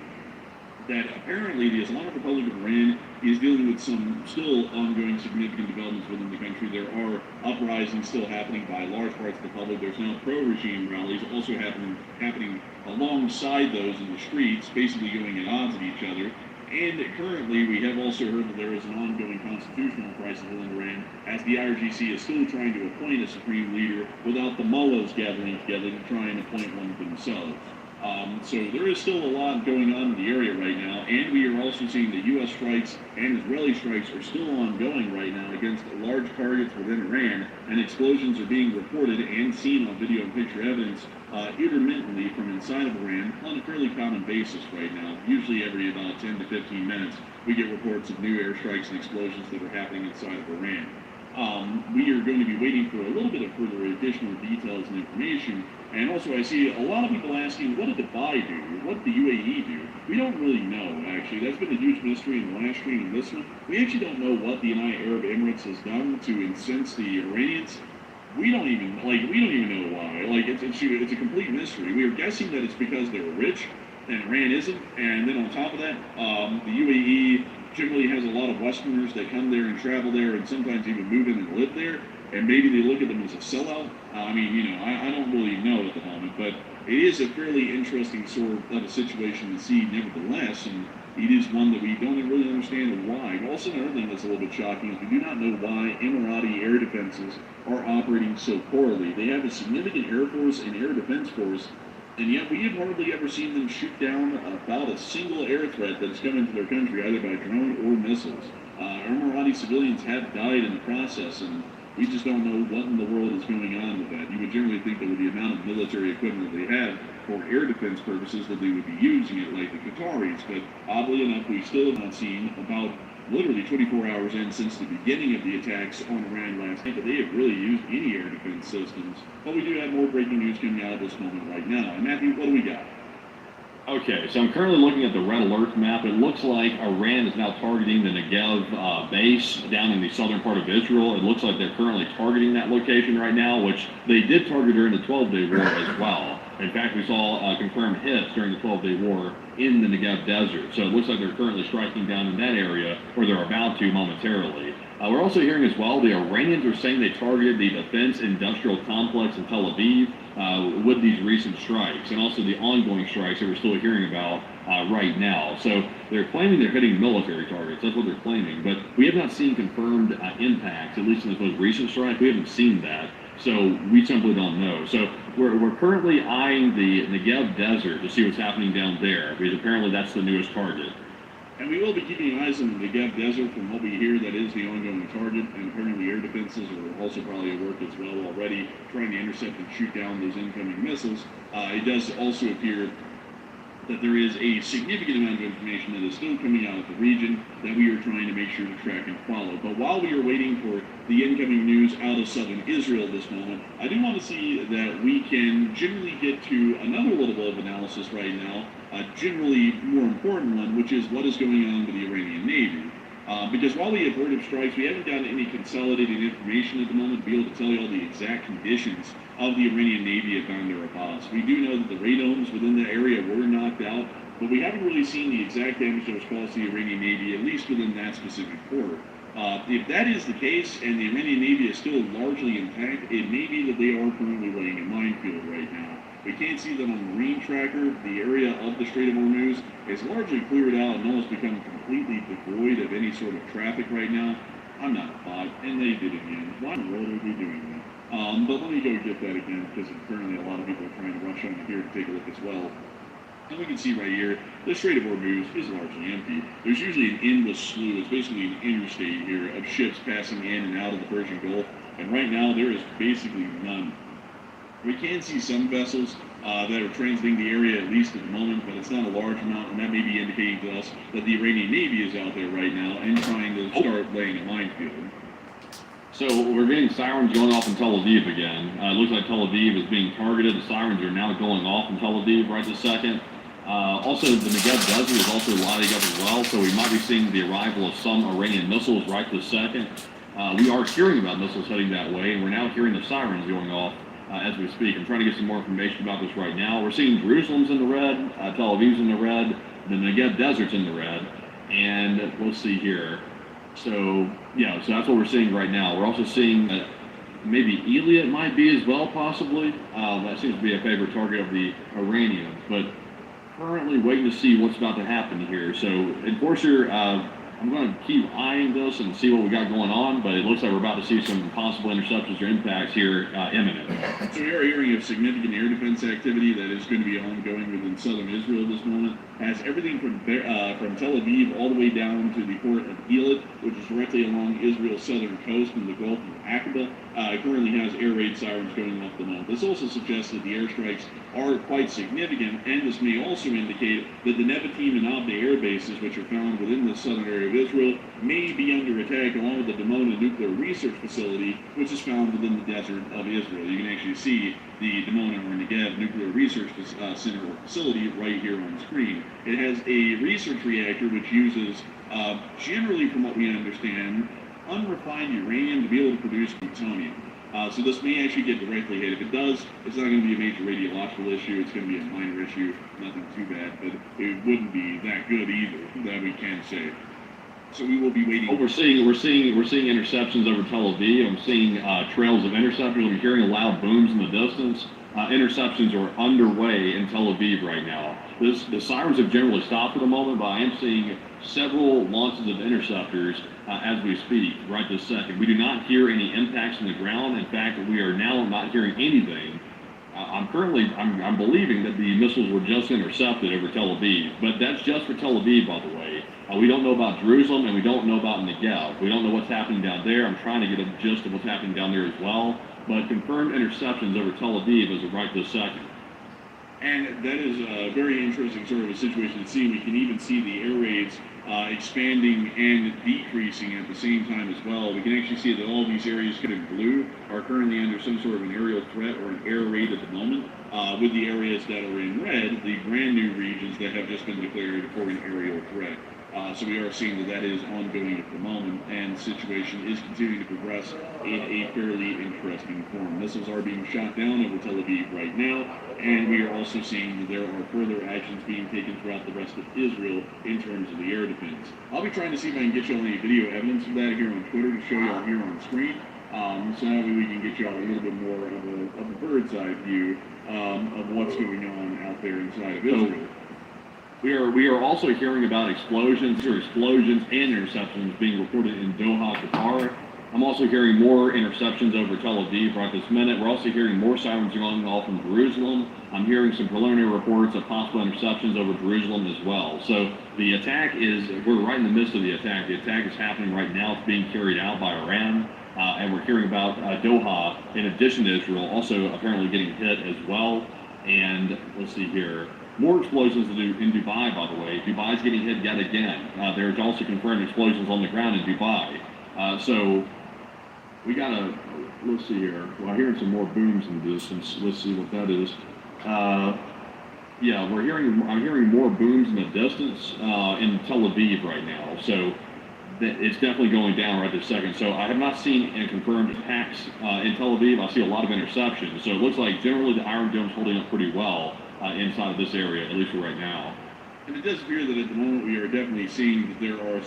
Speaker 1: that apparently the Islamic Republic of Iran is dealing with some still ongoing significant developments within the country. There are uprisings still happening by large parts of the public. There's now pro-regime rallies also happening alongside those in the streets, basically going at odds with each other. And currently, we have also heard that there is an ongoing constitutional crisis within Iran, as the IRGC is still trying to appoint a supreme leader without the mullahs gathering together to try and appoint one themselves. So there is still a lot going on in the area right now, and we are also seeing that U.S. strikes and Israeli strikes are still ongoing right now against large targets within Iran, and explosions are being reported and seen on video and picture evidence intermittently from inside of Iran on a fairly common basis right now. Usually every about 10 to 15 minutes, we get reports of new airstrikes and explosions that are happening inside of Iran. We are going to be waiting for a little bit of further additional details and information. And also I see a lot of people asking, what did Dubai do? What did the UAE do? We don't really know, actually. That's been a huge mystery in the live stream and this one. We actually don't know what the United Arab Emirates has done to incense the Iranians. We don't even know why. It's a complete mystery. We are guessing that it's because they're rich and Iran isn't. And then on top of that, the UAE generally has a lot of Westerners that come there and travel there and sometimes even move in and live there. And maybe they look at them as a sellout. I don't really know at the moment, but it is a fairly interesting sort of a situation to see nevertheless, and it is one that we don't really understand why. But also another thing that's a little bit shocking is we do not know why Emirati air defenses are operating so poorly. They have a significant air force and air defense force, and yet we have hardly ever seen them shoot down about a single air threat that has come into their country, either by drone or missiles. Emirati civilians have died in the process, and we just don't know what in the world is going on with that. You would generally think that with the amount of military equipment they have, for air defense purposes that they would be using it like the Qataris. But oddly enough, we still have not seen, about literally 24 hours in since the beginning of the attacks on Iran last night, that they have really used any air defense systems. But we do have more breaking news coming out at this moment right now. And Matthew, what do we got?
Speaker 2: Okay, so I'm currently looking at the red alert map. It looks like Iran is now targeting the Negev base down in the southern part of Israel. It looks like they're currently targeting that location right now, which they did target during the 12-day war as well. In fact, we saw confirmed hits during the 12-day war in the Negev desert. So it looks like they're currently striking down in that area, or they're about to momentarily. We're also hearing as well, the Iranians are saying they targeted the defense industrial complex in Tel Aviv with these recent strikes, and also the ongoing strikes that we're still hearing about right now. So they're claiming they're hitting military targets. That's what they're claiming. But we have not seen confirmed impacts, at least in this most recent strike. We haven't seen that. So we simply don't know. So we're currently eyeing the Negev desert to see what's happening down there, because apparently that's the newest target.
Speaker 1: And we will be keeping eyes on the Negev desert. From what we hear, that is the ongoing target, and apparently air defenses are also probably at work as well already, trying to intercept and shoot down those incoming missiles. It does also appear that there is a significant amount of information that is still coming out of the region that we are trying to make sure to track and follow. But while we are waiting for the incoming news out of southern Israel this moment, I do want to see that we can generally get to another little bit of analysis right now, a generally more important one, which is what is going on with the Iranian Navy. Because while we have heard of strikes, we haven't gotten any consolidated information at the moment to be able to tell you all the exact conditions of the Iranian Navy at Bandar Abbas. We do know that the radomes within the area were knocked out, but we haven't really seen the exact damage that was caused to the Iranian Navy, at least within that specific port. If that is the case, and the Iranian Navy is still largely intact, it may be that they are currently laying a minefield right now. We can't see that on the Marine Tracker. The area of the Strait of Hormuz is largely cleared out and almost become completely devoid of any sort of traffic right now. I'm not a bot, and they did it again. Why in the world are we doing that? But let me go get that again, because apparently a lot of people are trying to rush on here to take a look as well. And we can see right here, the Strait of Hormuz is largely empty. There's usually an endless slew, it's basically an interstate here, of ships passing in and out of the Persian Gulf. And right now, there is basically none. We can see some vessels that are transiting the area, at least at the moment, but it's not a large amount, and that may be indicating to us that the Iranian Navy is out there right now and trying to start laying a minefield.
Speaker 2: So we're getting sirens going off in Tel Aviv again. It looks like Tel Aviv is being targeted. The sirens are now going off in Tel Aviv right this second. Also, the Negev desert is also lighting up as well, so we might be seeing the arrival of some Iranian missiles right this second. We are hearing about missiles heading that way, and we're now hearing the sirens going off as we speak. I'm trying to get some more information about this right now. We're seeing Jerusalem's in the red, Tel Aviv's in the red, the Negev desert's in the red, and let's see here. So, yeah, so that's what we're seeing right now. We're also seeing maybe Eilat might be as well, possibly. That seems to be a favorite target of the Iranians, but currently waiting to see what's about to happen here. So, Enforcer, I'm going to keep eyeing this and see what we got going on, but it looks like we're about to see some possible interceptions or impacts here imminent.
Speaker 1: So we are hearing of significant air defense activity that is going to be ongoing within southern Israel this moment. Has everything from Tel Aviv all the way down to the port of Eilat, which is directly along Israel's southern coast in the Gulf of Aqaba. Currently has air raid sirens going off the moment. This also suggests that the airstrikes are quite significant, and this may also indicate that the Nevatim and Abda air bases, which are found within the southern area of Israel, may be under attack, along with the Dimona nuclear research facility, which is found within the desert of Israel. You can actually see the Dimona or Negev nuclear research center or facility right here on the screen. It has a research reactor which uses, generally from what we understand, unrefined uranium to be able to produce plutonium. So this may actually get directly hit. If it does, it's not going to be a major radiological issue. It's going to be a minor issue, nothing too bad, but it wouldn't be that good either, that we can say. So we will be waiting.
Speaker 2: Oh, we're seeing interceptions over Tel Aviv. I'm seeing trails of interceptors. I'm hearing loud booms in the distance. Interceptions are underway in Tel Aviv right now. The sirens have generally stopped for the moment, but I am seeing several launches of interceptors as we speak right this second. We do not hear any impacts on the ground. In fact, we are now not hearing anything. I'm believing that the missiles were just intercepted over Tel Aviv, but that's just for Tel Aviv, by the way. We don't know about Jerusalem, and we don't know about Negev. We don't know what's happening down there. I'm trying to get a gist of what's happening down there as well, but confirmed interceptions over Tel Aviv as of right this second.
Speaker 1: And that is a very interesting sort of a situation to see. We can even see the air raids expanding and decreasing at the same time as well. We can actually see that all these areas kind of blue are currently under some sort of an aerial threat or an air raid at the moment, with the areas that are in red, the brand new regions that have just been declared for an aerial threat. So we are seeing that that is ongoing at the moment, and the situation is continuing to progress in a fairly interesting form. Missiles are being shot down over Tel Aviv right now, and we are also seeing that there are further actions being taken throughout the rest of Israel in terms of the air defense. I'll be trying to see if I can get you all any video evidence of that here on Twitter to show you all here on screen. So that way we can get you all a little bit more of a bird's eye view of what's going on out there inside of Israel.
Speaker 2: We are also hearing about explosions and interceptions being reported in Doha, Qatar. I'm also hearing more interceptions over Tel Aviv right this minute. We're also hearing more sirens going off from Jerusalem. I'm hearing some preliminary reports of possible interceptions over Jerusalem as well. So the attack we're right in the midst of the attack. The attack is happening right now. It's being carried out by Iran. And we're hearing about Doha, in addition to Israel, also apparently getting hit as well. And let's see here. More explosions in Dubai, by the way. Dubai's getting hit yet again. There's also confirmed explosions on the ground in Dubai. So we let's see here. Well, I'm hearing some more booms in the distance. Let's see what that is. Yeah, I'm hearing more booms in the distance in Tel Aviv right now. So it's definitely going down right this second. So I have not seen any confirmed attacks in Tel Aviv. I see a lot of interceptions. So it looks like generally the Iron Dome's holding up pretty well inside of this area, at least for right now.
Speaker 1: And it does appear that at the moment we are definitely seeing that there are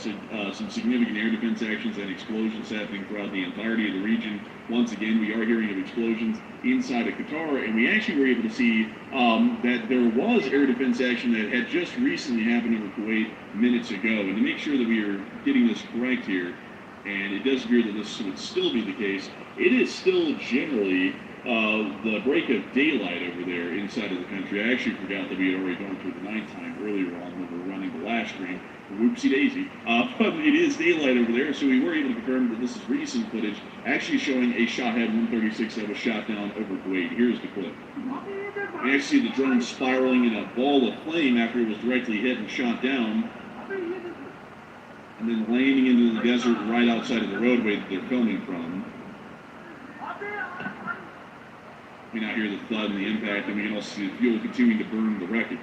Speaker 1: some significant air defense actions and explosions happening throughout the entirety of the region. Once again, we are hearing of explosions inside of Qatar, and we actually were able to see that there was air defense action that had just recently happened over Kuwait minutes ago. And to make sure that we are getting this correct here, and it does appear that this would still be the case, it is still generally the break of daylight over there inside of the country. I actually forgot that we had already gone through the nighttime earlier on when we were running the last stream. Whoopsie daisy. But it is daylight over there, so we were able to confirm that this is recent footage actually showing a Shahed 136 that was shot down over Kuwait. Here's the clip. You actually see the drone spiraling in a ball of flame after it was directly hit and shot down, and then landing into the desert right outside of the roadway that they're filming from. We now hear the thud and the impact, and we can also see the fuel continuing to burn the wreckage.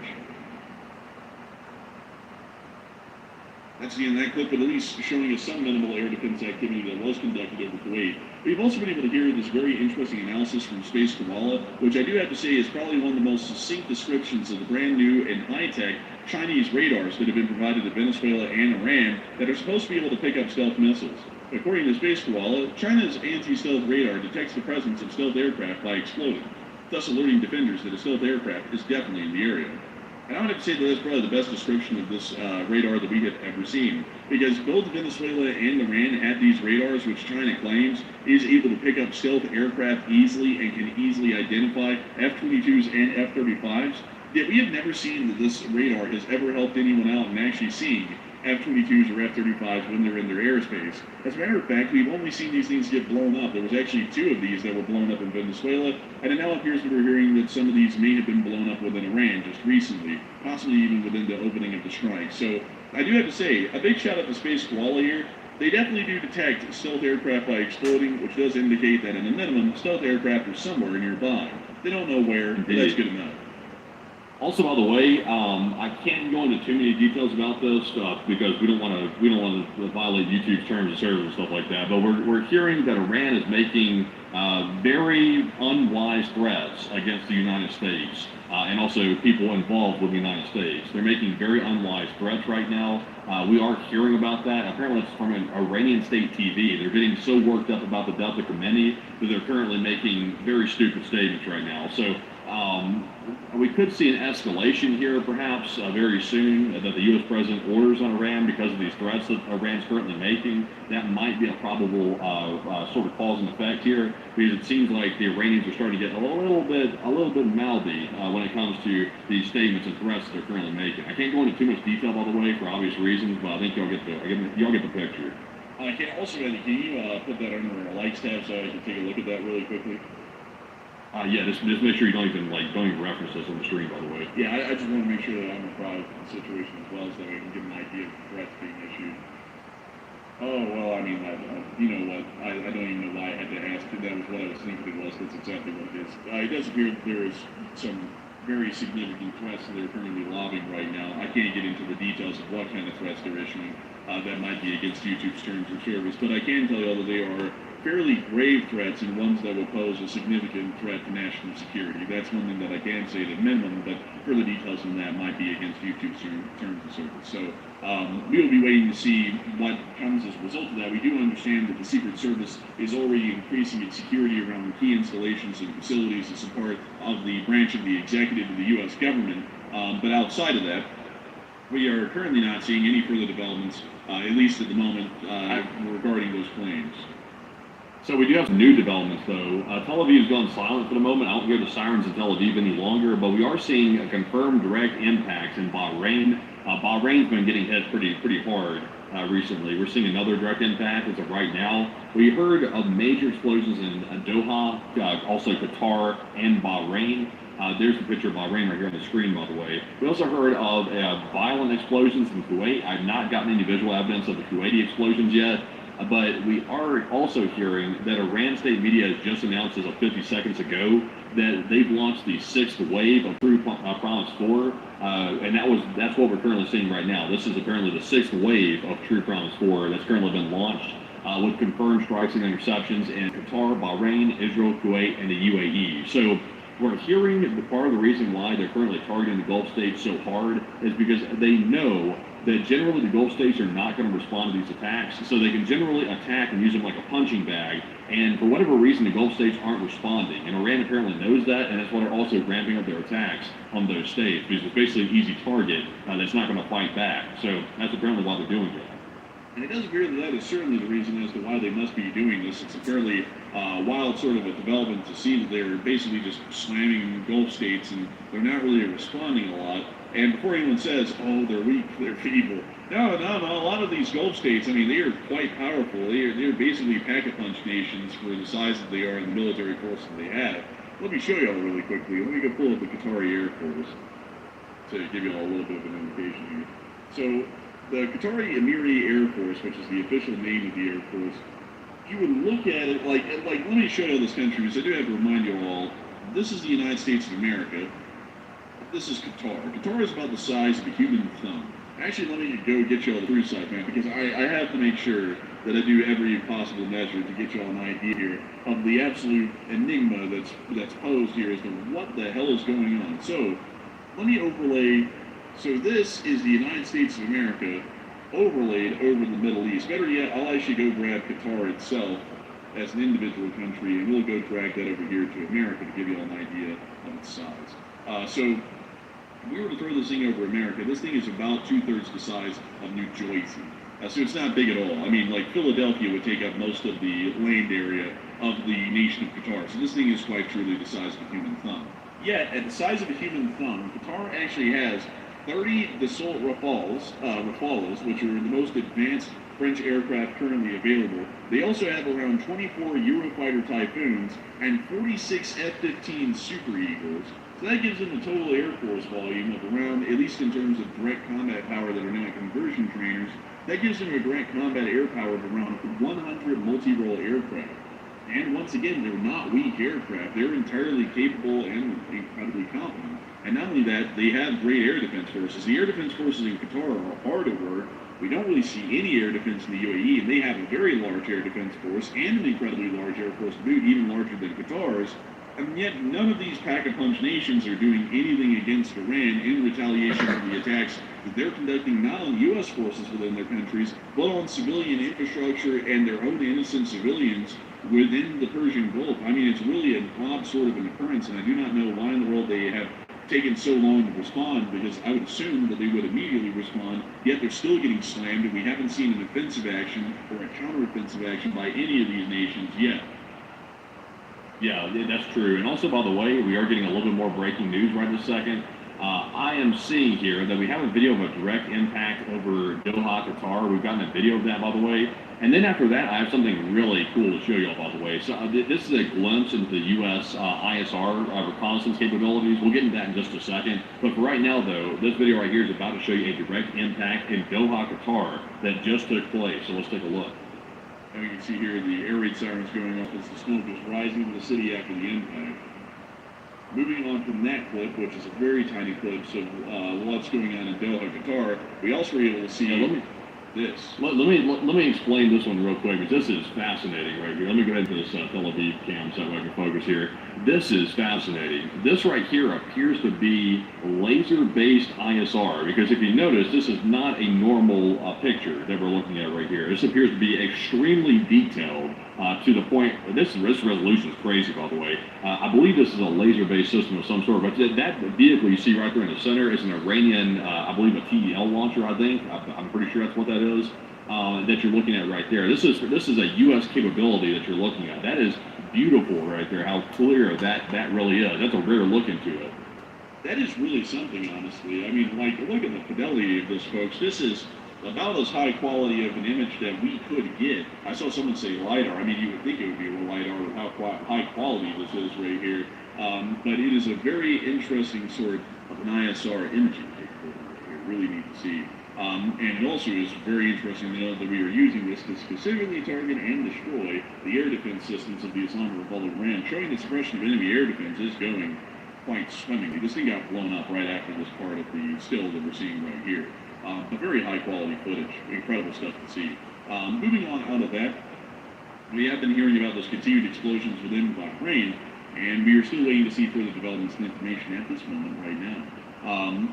Speaker 1: That's the end of that clip, but at least showing us some minimal air defense activity that was conducted over Kuwait. We've also been able to hear this very interesting analysis from Space Koala, which I do have to say is probably one of the most succinct descriptions of the brand new and high-tech Chinese radars that have been provided to Venezuela and Iran that are supposed to be able to pick up stealth missiles. According to Space Koala, China's anti-stealth radar detects the presence of stealth aircraft by exploding, thus alerting defenders that a stealth aircraft is definitely in the area. And I would have to say that that's probably the best description of this radar that we have ever seen, because both Venezuela and Iran have these radars, which China claims is able to pick up stealth aircraft easily and can easily identify F-22s and F-35s. Yet we have never seen that this radar has ever helped anyone out in actually seeing F-22s or F-35s when they're in their airspace. As a matter of fact, we've only seen these things get blown up. There was actually 2 of these that were blown up in Venezuela, and it now appears that we're hearing that some of these may have been blown up within Iran just recently, possibly even within the opening of the strike. So I do have to say, a big shout out to Space Koala here. They definitely do detect stealth aircraft by exploding, which does indicate that in a minimum, stealth aircraft are somewhere nearby. They don't know where, but that's good enough.
Speaker 2: Also, by the way, I can't go into too many details about this because we don't want to violate YouTube's terms of service and stuff like that. But we're hearing that Iran is making very unwise threats against the United States and also people involved with the United States. They're making very unwise threats right now. We are hearing about that. Apparently, it's from an Iranian state TV. They're getting so worked up about the death of Khomeini that they're currently making very stupid statements right now. So we could see an escalation here, perhaps, very soon, that the U.S. president orders on Iran because of these threats that Iran's currently making. That might be a probable sort of cause and effect here, because it seems like the Iranians are starting to get a little bit mouthy when it comes to these statements and threats that they're currently making. I can't go into too much detail, by the way, for obvious reasons, but I think y'all get the picture.
Speaker 1: Can you put that under a likes tab so I can take a look at that really quickly?
Speaker 2: Yeah, just make sure you don't even reference this on the screen, by the way.
Speaker 1: Yeah, I just want to make sure that I'm apprised of the situation as well, so that I can get an idea of the threats being issued. Oh, well, I mean, you know what, I don't even know why I had to ask. That was what I was thinking it was. That's exactly what it is. It does appear that there is some very significant threats that they're currently lobbying right now. I can't get into the details of what kind of threats they're issuing. That might be against YouTube's terms of service, but I can tell you that they are fairly grave threats and ones that will pose a significant threat to national security. That's one thing that I can say at a minimum, but further details on that might be against YouTube's terms of service. So we will be waiting to see what comes as a result of that. We do understand that the Secret Service is already increasing its security around key installations and facilities as a part of the branch of the executive of the U.S. government. But outside of that, we are currently not seeing any further developments, at least at the moment, regarding those claims.
Speaker 2: So we do have some new developments, though. Tel Aviv's gone silent for the moment. I don't hear the sirens in Tel Aviv any longer, but we are seeing a confirmed direct impacts in Bahrain. Bahrain's been getting hit pretty hard recently. We're seeing another direct impact as of right now. We heard of major explosions in Doha, also Qatar, and Bahrain. There's the picture of Bahrain right here on the screen, by the way. We also heard of violent explosions in Kuwait. I've not gotten any visual evidence of the Kuwaiti explosions yet. But we are also hearing that Iran state media has just announced as of 50 seconds ago that they've launched the 6th wave of True Promise 4, and that's what we're currently seeing right now. This is apparently the 6th wave of True Promise 4 that's currently been launched with confirmed strikes and interceptions in Qatar, Bahrain, Israel, Kuwait, and the UAE. So we're hearing that part of the reason why they're currently targeting the Gulf states so hard is because they know that generally the Gulf states are not going to respond to these attacks, so they can generally attack and use them like a punching bag. And for whatever reason, the Gulf states aren't responding. And Iran apparently knows that, and that's why they're also ramping up their attacks on those states, because it's basically an easy target that's not going to fight back. So that's apparently why they're doing it.
Speaker 1: And it does appear that that is certainly the reason as to why they must be doing this. It's a fairly wild sort of a development to see that they're basically just slamming Gulf states and they're not really responding a lot. And before anyone says, oh, they're weak, they're feeble. No. A lot of these Gulf states, I mean, they are quite powerful. They're basically pack-a-punch nations for the size that they are and the military force that they have. Let me show you all really quickly. Let me go pull up the Qatari Air Force to give you all a little bit of an indication here. So the Qatari Emiri Air Force, which is the official name of the Air Force, you would look at it like let me show you all this country, because I do have to remind you all, this is the United States of America. This is Qatar. Qatar is about the size of a human thumb. Actually, let me go get you all the true side, man, because I have to make sure that I do every possible measure to get you all an idea here of the absolute enigma that's posed here as to what the hell is going on. So, let me overlay. So this is the United States of America overlaid over the Middle East. Better yet, I'll actually go grab Qatar itself as an individual country, and we'll go drag that over here to America to give you all an idea of its size. So if we were to throw this thing over America, this thing is about 2/3 the size of New Jersey. So it's not big at all. I mean, like Philadelphia would take up most of the land area of the nation of Qatar. So this thing is quite truly the size of a human thumb. Yet, at the size of a human thumb, Qatar actually has 30 Dassault Rafales, which are the most advanced French aircraft currently available. They also have around 24 Eurofighter Typhoons and 46 F-15 Super Eagles. So that gives them a total Air Force volume of around, at least in terms of direct combat power that are not conversion trainers, that gives them a direct combat air power of around 100 multi-role aircraft. And once again, they're not weak aircraft. They're entirely capable and incredibly competent. And not only that, they have great air defense forces. The air defense forces in Qatar are hard at work. We don't really see any air defense in the UAE, and they have a very large air defense force and an incredibly large air force to boot, even larger than Qatar's. And yet, none of these pack-a-punch nations are doing anything against Iran in retaliation for the attacks that they're conducting not on U.S. forces within their countries, but on civilian infrastructure and their own innocent civilians within the Persian Gulf. I mean, it's really an odd sort of an occurrence, and I do not know why in the world they have taken so long to respond, because I would assume that they would immediately respond, yet they're still getting slammed, and we haven't seen an offensive action or a counteroffensive action by any of these nations yet.
Speaker 2: Yeah, that's true. And also, by the way, we are getting a little bit more breaking news right this second. I am seeing here that we have a video of a direct impact over Doha, Qatar. We've gotten a video of that, by the way. And then after that, I have something really cool to show y'all, by the way. So this is a glimpse into the U.S. ISR reconnaissance capabilities. We'll get into that in just a second. But for right now, though, this video right here is about to show you a direct impact in Doha, Qatar that just took place. So let's take a look.
Speaker 1: And you can see here the air raid sirens going off as the smoke is rising in the city after the impact. Moving on from that clip, which is a very tiny clip of what's going on in Doha, Qatar, we also were able to see this.
Speaker 2: Let me explain this one real quick, because this is fascinating right here. Let me go ahead to this Tel Aviv cam so I can focus here. This is fascinating. This right here appears to be laser-based ISR, because if you notice, this is not a normal picture that we're looking at right here. This appears to be extremely detailed to the point. This resolution is crazy, by the way. I believe this is a laser-based system of some sort, but that vehicle you see right there in the center is an Iranian, I believe, a TEL launcher. I think I'm pretty sure that's what that is. That you're looking at right there. This is a U.S. capability that you're looking at. That is beautiful right there. How clear that really is. That's a rare look into it.
Speaker 1: That is really something, honestly. I mean, like, look at the fidelity of this, folks. This is about as high quality of an image that we could get. I saw someone say LiDAR. I mean, you would think it would be a LiDAR with how high quality this is right here. But it is a very interesting sort of an ISR imaging capability. It really neat to see. And it also is very interesting to know that we are using this to specifically target and destroy the air defense systems of the Islamic Republic of Iran, showing the suppression of enemy air defense is going quite swimmingly. This thing got blown up right after this part of the still that we're seeing right here. But very high quality footage, incredible stuff to see. Moving on out of that, we have been hearing about those continued explosions within Bahrain, and we are still waiting to see further developments and information at this moment right now.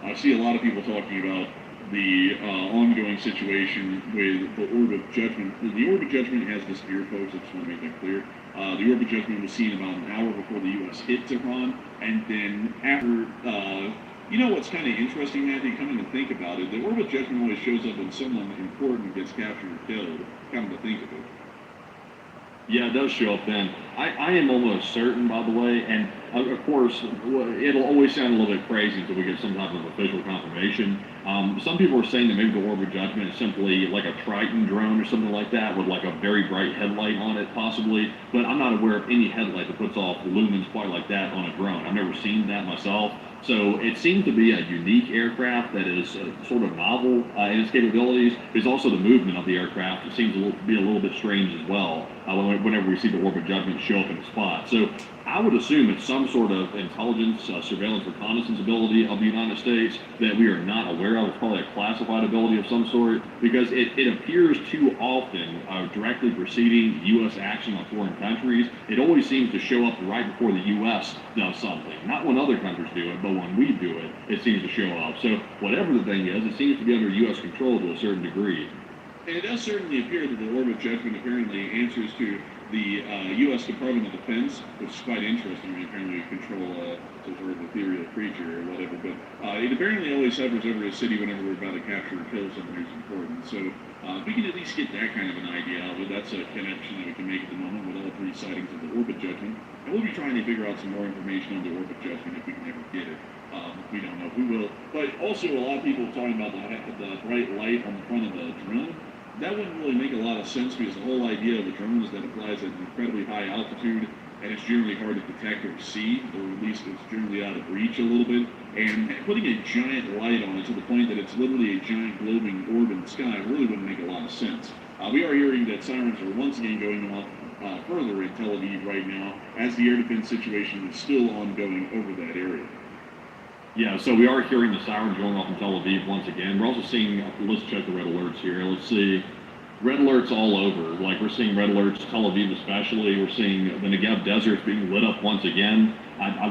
Speaker 1: I see a lot of people talking about the ongoing situation with the Orb of Judgment. The Orb of Judgment has disappeared, folks. I just want to make that clear. The Orb of Judgment was seen about an hour before the U.S. hit Tehran, and then after, you know what's kind of interesting, Matthew, coming to think about it, the Orb of Judgment always shows up when someone important gets captured or killed, coming to think of it.
Speaker 2: Yeah, it does show up then. I am almost certain, by the way, and of course, it'll always sound a little bit crazy until we get some type of official confirmation. Some people are saying that maybe the Orb of Judgment is simply like a Triton drone or something like that with like a very bright headlight on it, possibly, but I'm not aware of any headlight that puts off lumens quite like that on a drone. I've never seen that myself. So it seems to be a unique aircraft that is sort of novel in its capabilities. There's also the movement of the aircraft. It seems to be a little bit strange as well whenever we see the Orb of Judgment show up in a spot. So I would assume it's some sort of intelligence, surveillance, reconnaissance ability of the United States that we are not aware of. It's probably a classified ability of some sort, because it appears too often directly preceding U.S. action on foreign countries. It always seems to show up right before the U.S. does something. Not when other countries do it, but when we do it, it seems to show up. So whatever the thing is, it seems to be under U.S. control to a certain degree.
Speaker 1: And it does certainly appear that the Orb of Judgment apparently answers to the U.S. Department of Defense, which is quite interesting. They apparently control some sort of ethereal creature or whatever. But it apparently always hovers over a city whenever we're about to capture or kill something who's important. So if we can at least get that kind of an idea of it, that's a connection that we can make at the moment with all three sightings of the Orb of Judgment. And we'll be trying to figure out some more information on the Orb of Judgment if we can ever get it. We don't know if we will. But also a lot of people talking about the bright light on the front of the drone. That wouldn't really make a lot of sense, because the whole idea of the drone is that it flies at an incredibly high altitude and it's generally hard to detect or see, or at least it's generally out of reach a little bit. And putting a giant light on it to the point that it's literally a giant glowing orb in the sky really wouldn't make a lot of sense. We are hearing that sirens are once again going off further in Tel Aviv right now, as the air defense situation is still ongoing over that area.
Speaker 2: Yeah, so we are hearing the sirens going off in Tel Aviv once again. We're also seeing, let's check the red alerts here. Let's see, red alerts all over. Like, we're seeing red alerts, Tel Aviv especially. We're seeing the Negev deserts being lit up once again.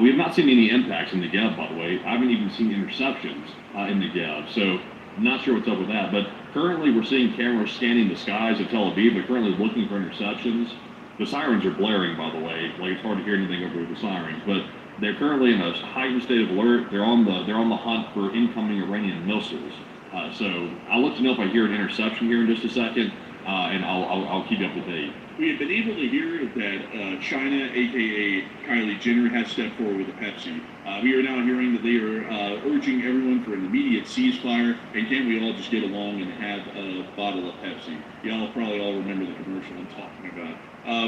Speaker 2: We have not seen any impacts in Negev, by the way. I haven't even seen interceptions in Negev, so I'm not sure what's up with that. But currently we're seeing cameras scanning the skies of Tel Aviv. They're currently looking for interceptions. The sirens are blaring, by the way. Like, it's hard to hear anything over the sirens, but they're currently in a heightened state of alert. They're on the hunt for incoming Iranian missiles. So I'll let you know if I hear an interception here in just a second, and I'll keep you up to date.
Speaker 1: we have been able to hear that China, aka Kylie Jenner, has stepped forward with a Pepsi. We are now hearing that they are urging everyone for an immediate ceasefire, and can't we all just get along and have a bottle of Pepsi? Y'all probably all remember the commercial I'm talking about.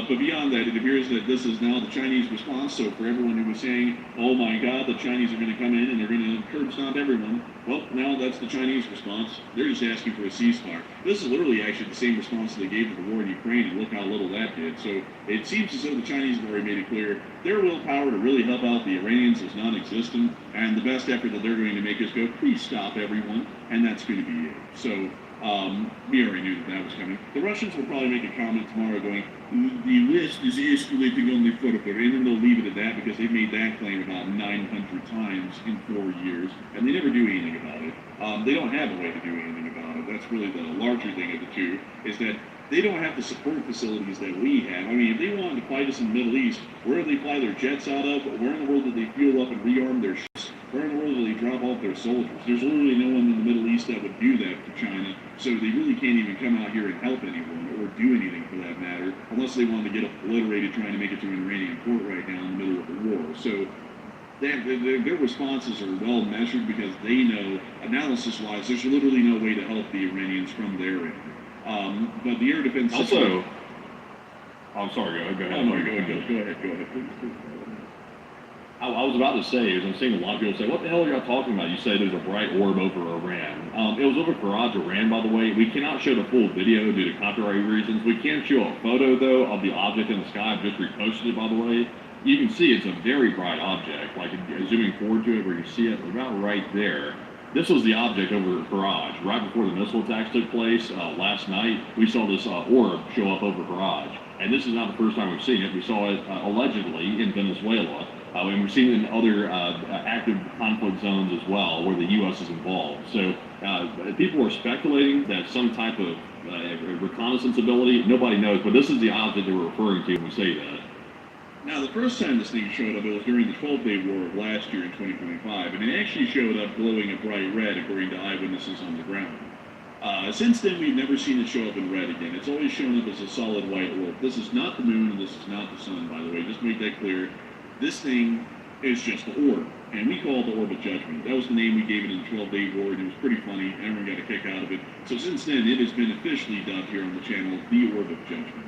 Speaker 1: But beyond that, it appears that this is now the Chinese response. So for everyone who was saying, "Oh my God, the Chinese are going to come in and they're going to curb stomp everyone," well, now that's the Chinese response. They're just asking for a ceasefire. This is literally actually the same response they gave to the war in Ukraine, and look how little that did. So it seems as though the Chinese have already made it clear their willpower to really help out the Iranians is non-existent, and the best effort that they're going to make is go, "Please stop everyone," and that's going to be it. So we already knew that that was coming. The Russians will probably make a comment tomorrow going, "The West is escalating only further," and then they'll leave it at that because they've made that claim about 900 times in 4 years, and they never do anything about it. They don't have a way to do anything about it. That's really the larger thing of the two, is that they don't have the support facilities that we have. I mean, if they wanted to fight us in the Middle East, where do they fly their jets out of? Where in the world do they fuel up and rearm their ships? Where in the world do they drop off their soldiers? There's literally no one in the Middle East that would do that for China, so they really can't even come out here and help anyone or do anything for that matter, unless they wanted to get obliterated trying to make it to an Iranian port right now in the middle of the war. So their responses are well measured because they know, analysis-wise, there's literally no way to help the Iranians from their end. But the air defense
Speaker 2: system... I'm sorry, go ahead.
Speaker 1: Oh, no, go ahead.
Speaker 2: I was about to say, as I'm seeing a lot of people say, "What the hell are y'all talking about? You say there's a bright orb over Iran." It was over Faraj, Iran, by the way. We cannot show the full video due to copyright reasons. We can show a photo, though, of the object in the sky. I've just reposted it, by the way. You can see it's a very bright object, like zooming forward to it where you see it about right there. This was the object over Faraj. Right before the missile attacks took place last night, we saw this orb show up over Faraj. And this is not the first time we've seen it. We saw it allegedly in Venezuela. And we've seen it in other active conflict zones as well, where the U.S. is involved. So people are speculating that some type of reconnaissance ability, nobody knows, but this is the object that we're referring to when we say that.
Speaker 1: Now, the first time this thing showed up, it was during the 12-day war of last year in 2025, and it actually showed up glowing a bright red, according to eyewitnesses on the ground. Since then, we've never seen it show up in red again. It's always shown up as a solid white orb. This is not the moon, and this is not the sun, by the way. Just to make that clear. This thing is just the orb, and we call it the Orb of Judgment. That was the name we gave it in the 12-day war, and it was pretty funny. Everyone got a kick out of it. So since then, it has been officially dubbed here on the channel the Orb of Judgment.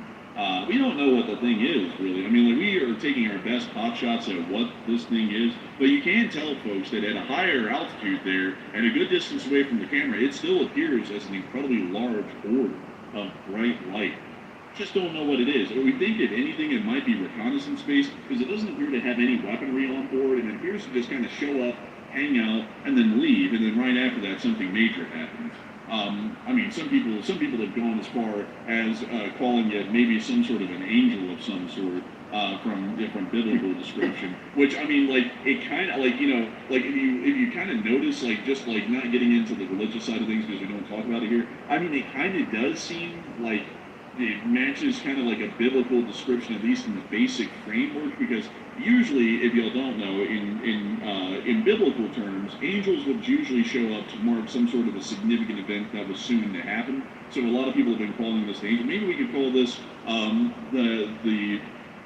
Speaker 1: We don't know what the thing is, really. I mean, like, we are taking our best pot shots at what this thing is, but you can tell, folks, that at a higher altitude there, and a good distance away from the camera, it still appears as an incredibly large orb of bright light. Just don't know what it is. Or we think, if anything, it might be reconnaissance based, because it doesn't appear to have any weaponry on board, and it appears to just kind of show up, hang out, and then leave, and then right after that, something major happens. I mean, some people have gone as far as calling it maybe some sort of an angel of some sort from biblical description. Which, I mean, like, it kind of, like, you know, like if you kind of notice, like, just like not getting into the religious side of things because we don't talk about it here. I mean, it kind of does seem like it matches kind of like a biblical description, at least in the basic framework, because usually, if y'all don't know, in biblical terms, angels would usually show up to mark some sort of a significant event that was soon to happen. So a lot of people have been calling this the angel. Maybe we could call this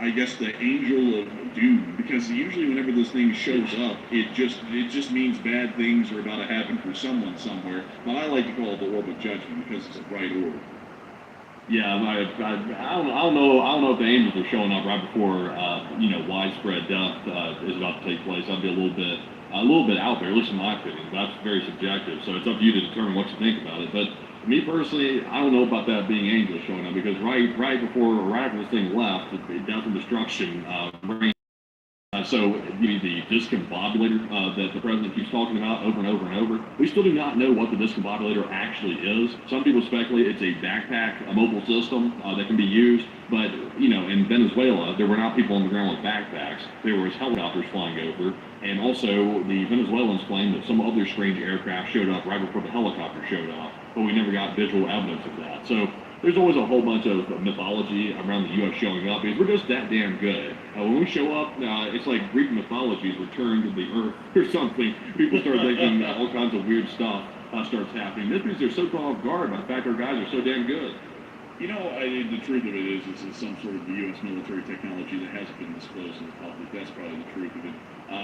Speaker 1: I guess the angel of doom, because usually whenever this thing shows up, it just means bad things are about to happen for someone somewhere. But I like to call it the Orb of Judgment because it's a bright orb.
Speaker 2: Yeah, I don't know if the angels are showing up right before widespread death is about to take place. That'd be a little bit out there, at least in my opinion. But that's very subjective, so it's up to you to determine what you think about it. But me personally, I don't know about that being angels showing up, because right after this thing left, death and destruction reigned. So the discombobulator that the president keeps talking about over and over and over, we still do not know what the discombobulator actually is. Some people speculate it's a backpack, a mobile system that can be used. But, in Venezuela, there were not people on the ground with backpacks. There was helicopters flying over. And also, the Venezuelans claim that some other strange aircraft showed up right before the helicopter showed up. But we never got visual evidence of that. So there's always a whole bunch of mythology around the U.S. showing up, because we're just that damn good. When we show up, it's like Greek mythology's return to the earth or something. People start thinking all kinds of weird stuff starts happening. This means they're so caught off guard by the fact our guys are so damn good.
Speaker 1: The truth of it is, this is some sort of U.S. military technology that hasn't been disclosed to the public. That's probably the truth of it.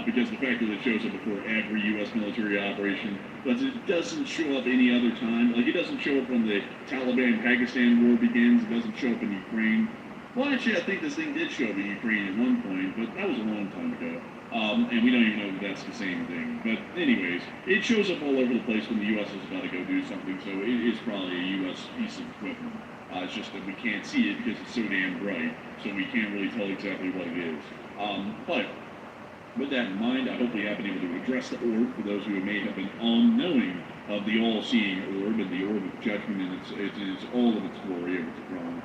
Speaker 1: Because the fact that it shows up before every U.S. military operation, but it doesn't show up any other time. Like, it doesn't show up when the Taliban-Pakistan war begins. It doesn't show up in Ukraine. Well, actually, I think this thing did show up in Ukraine at one point, but that was a long time ago. And we don't even know if that's the same thing. But anyways, it shows up all over the place when the U.S. is about to go do something, so it is probably a U.S. piece of equipment. It's just that we can't see it because it's so damn bright, so we can't really tell exactly what it is. But with that in mind, I hope we have been able to address the orb for those who may have been unknowing of the all-seeing orb and the orb of judgment in its all of its glory of its throne.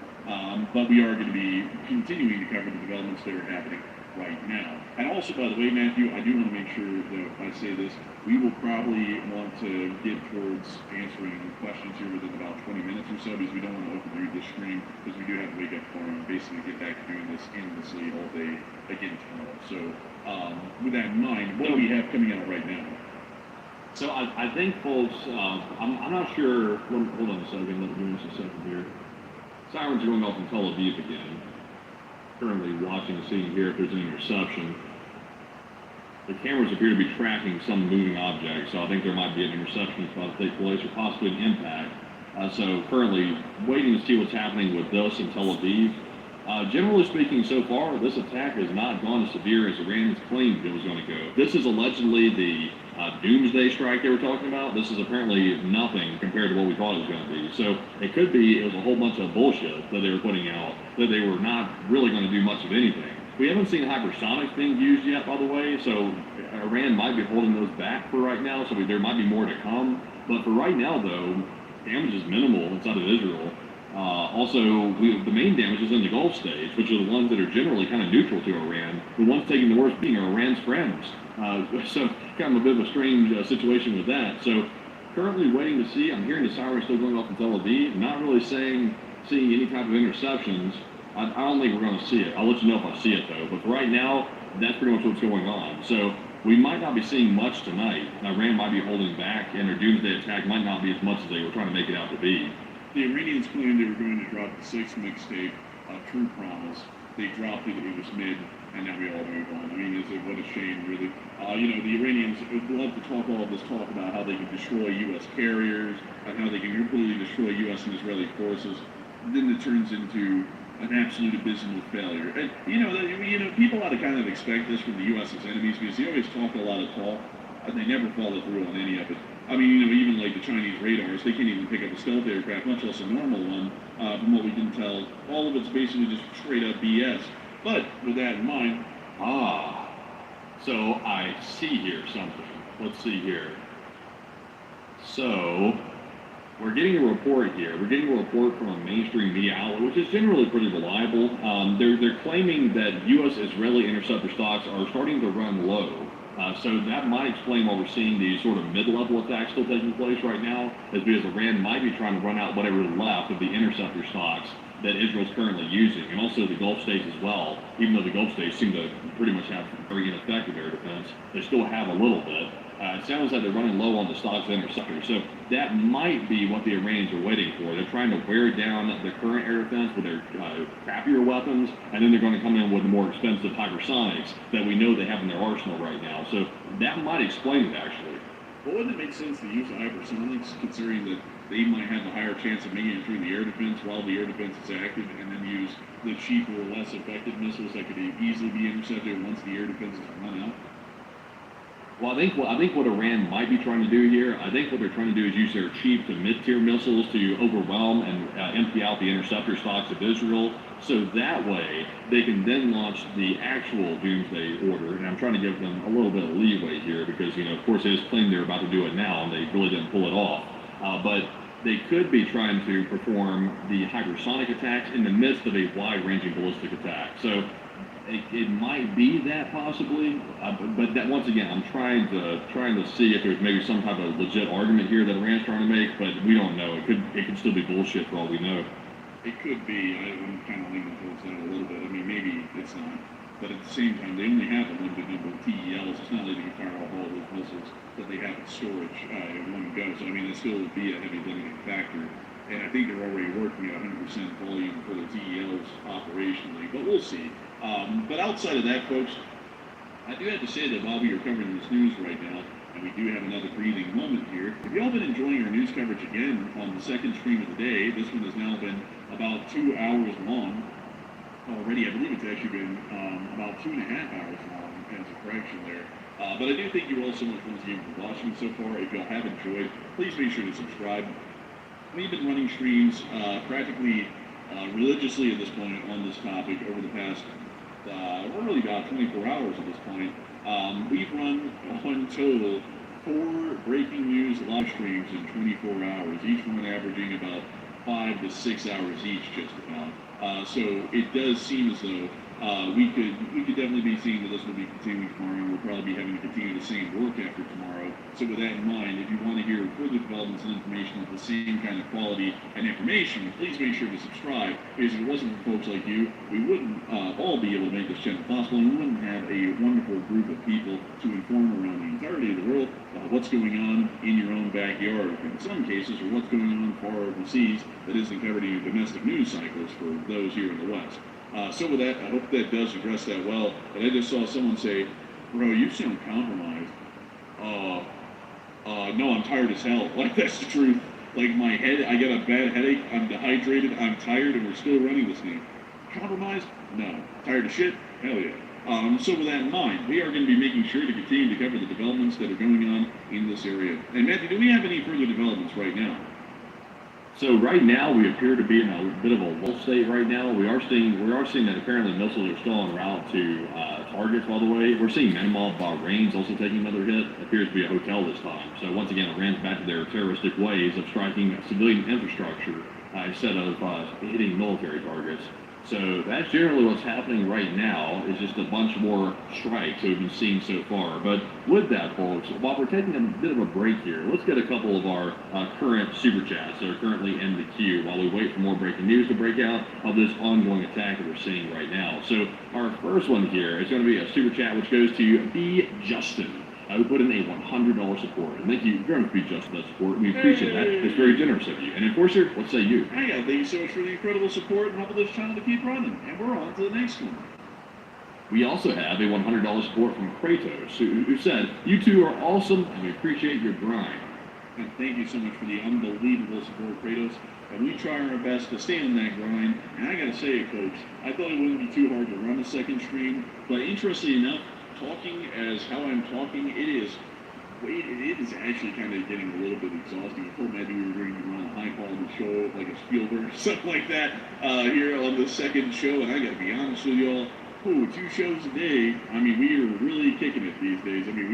Speaker 1: But we are going to be continuing to cover the developments that are happening right now. And also, by the way, Matthew, I do want to make sure that if I say this, we will probably want to get towards answering questions here within about 20 minutes or so, because we don't want to overdo this stream, because we do have to wake up tomorrow and basically get back to doing this endlessly all day again tomorrow. So with that in mind, what do we have coming out right now?
Speaker 2: So I think, folks, I'm not sure. Hold on a second. Let me do this a second here. Sirens are going off in Tel Aviv again. Currently watching the scene here if there's any interception. The cameras appear to be tracking some moving object, so I think there might be an interception that's about to take place, or possibly an impact. So currently waiting to see what's happening with this in Tel Aviv. Generally speaking, so far, this attack has not gone as severe as Iran's claimed it was going to go. This is allegedly the doomsday strike they were talking about. This is apparently nothing compared to what we thought it was going to be. So it could be it was a whole bunch of bullshit that they were putting out, that they were not really going to do much of anything. We haven't seen hypersonics being used yet, by the way, so Iran might be holding those back for right now, so there might be more to come. But for right now, though, damage is minimal inside of Israel. The main damage is in the Gulf states, which are the ones that are generally kind of neutral to Iran. The ones taking the worst beating are Iran's friends. So kind of a bit of a strange situation with that. So currently waiting to see. I'm hearing the sirens still going off in Tel Aviv. Not really seeing any type of interceptions. I don't think we're going to see it. I'll let you know if I see it, though. But for right now, that's pretty much what's going on. So we might not be seeing much tonight. Iran might be holding back, and their doomsday attack might not be as much as they were trying to make it out to be.
Speaker 1: The Iranians claimed they were going to drop the sixth mixtape, True Promise. They dropped it, it was mid, and now we all move on. I mean, what a shame, really. The Iranians would love to talk all of this talk about how they can destroy U.S. carriers, and how they can completely destroy U.S. and Israeli forces. Then it turns into an absolute abysmal failure. And, people ought to kind of expect this from the U.S.'s enemies, because they always talk a lot of talk, and they never follow through on any of it. I mean, even like the Chinese radars, they can't even pick up a stealth aircraft, much less a normal one, from what we can tell. All of it's basically just straight up BS. But with that in mind,
Speaker 2: so I see here something. Let's see here. So we're getting a report here. We're getting a report from a mainstream media outlet, which is generally pretty reliable. They're claiming that U.S.-Israeli interceptor stocks are starting to run low. So that might explain why we're seeing these sort of mid-level attacks still taking place right now, is because Iran might be trying to run out whatever is left of the interceptor stocks that Israel's currently using, and also the Gulf states as well. Even though the Gulf states seem to pretty much have very ineffective air defense, they still have a little bit. It sounds like they're running low on the stocks of interceptors. So that might be what the Iranians are waiting for. They're trying to wear down the current air defense with their crappier weapons, and then they're going to come in with the more expensive hypersonics that we know they have in their arsenal right now. So that might explain it, actually.
Speaker 1: Well, wouldn't it make sense to use the hypersonics, considering that they might have a higher chance of making it through the air defense while the air defense is active, and then use the cheaper or less effective missiles that could easily be intercepted once the air defense is run out?
Speaker 2: Well, I think what Iran might be trying to do here, I think what they're trying to do is use their cheap to mid-tier missiles to overwhelm and empty out the interceptor stocks of Israel, so that way they can then launch the actual doomsday order. And I'm trying to give them a little bit of leeway here because, of course, they just claim they're about to do it now, and they really didn't pull it off. But they could be trying to perform the hypersonic attacks in the midst of a wide-ranging ballistic attack. So it might be that possibly, but that once again, I'm trying to see if there's maybe some type of legit argument here that Iran's trying to make, but we don't know. It could still be bullshit for all we know.
Speaker 1: It could be. I'm kind of leaning towards that a little bit. I mean, maybe it's not, but at the same time, they only have a limited number of TELs. It's not like they can fire off all those missiles that they have in storage in one go. So I mean, it still would be a heavy limiting factor. and I think they're already working at 100% volume for the TELs operationally, but we'll see. But outside of that, folks, I do have to say that while we are covering this news right now, and we do have another breathing moment here, if y'all been enjoying our news coverage again on the second stream of the day, this one has now been about 2 hours long already. I believe it's actually been about 2.5 hours long, as a correction there. But I do thank you all so much once again for watching so far. If y'all have enjoyed, please make sure to subscribe. We've been running streams practically religiously at this point on this topic over the past, we're really about 24 hours at this point. We've run on total 4 breaking news live streams in 24 hours, each one averaging about 5 to 6 hours each, just about. So it does seem as though we could definitely be seeing that this will be continuing tomorrow. We'll probably be having to continue the same work after tomorrow. So with that in mind, if you want to hear further developments and information of the same kind of quality and information, please make sure to subscribe, because if it wasn't for folks like you, we wouldn't all be able to make this channel possible, and we wouldn't have a wonderful group of people to inform around the entirety of the world what's going on in your own backyard, in some cases, or what's going on far overseas that isn't covered in your domestic news cycles for those here in the West. So with that, I hope that does address that well. But I just saw someone say, "Bro, you sound compromised." No, I'm tired as hell. Like, that's the truth. Like, my head, I got a bad headache, I'm dehydrated, I'm tired, and we're still running this thing. Compromised? No. Tired of shit? Hell yeah. So with that in mind, we are going to be making sure to continue to cover the developments that are going on in this area. And Matthew, do we have any further developments right now?
Speaker 2: So right now we appear to be in a bit of a lull state right now. We are seeing that apparently missiles are still en route to targets. By the way, we're seeing Manama Bahrain's also taking another hit. It appears to be a hotel this time. So once again, Iran's back to their terroristic ways of striking civilian infrastructure instead of hitting military targets. So that's generally what's happening right now, is just a bunch more strikes that we've been seeing so far. But with that, folks, while we're taking a bit of a break here, let's get a couple of our current super chats that are currently in the queue while we wait for more breaking news to break out of this ongoing attack that we're seeing right now. So our first one here is going to be a super chat which goes to B. Justin. We put in a $100 support. And thank you very much, Just for that support. We appreciate that. It's very generous of you. And Enforcer, what say you?
Speaker 1: Hey, thank you so much for the incredible support and helping this channel to keep running. And we're on to the next one.
Speaker 2: We also have a $100 support from Kratos, who said, "You two are awesome, and we appreciate your grind."
Speaker 1: And thank you so much for the unbelievable support, Kratos. And we try our best to stay on that grind. And I gotta say, folks, I thought it wouldn't be too hard to run a second stream. But interestingly enough, talking as how I'm talking, it is actually kind of getting a little bit exhausting. I thought maybe we were going to run a high-quality show like a Spielberg or something like that here on the second show, and I got to be honest with y'all, 2 shows a day, I mean, we are really kicking it these days. I mean,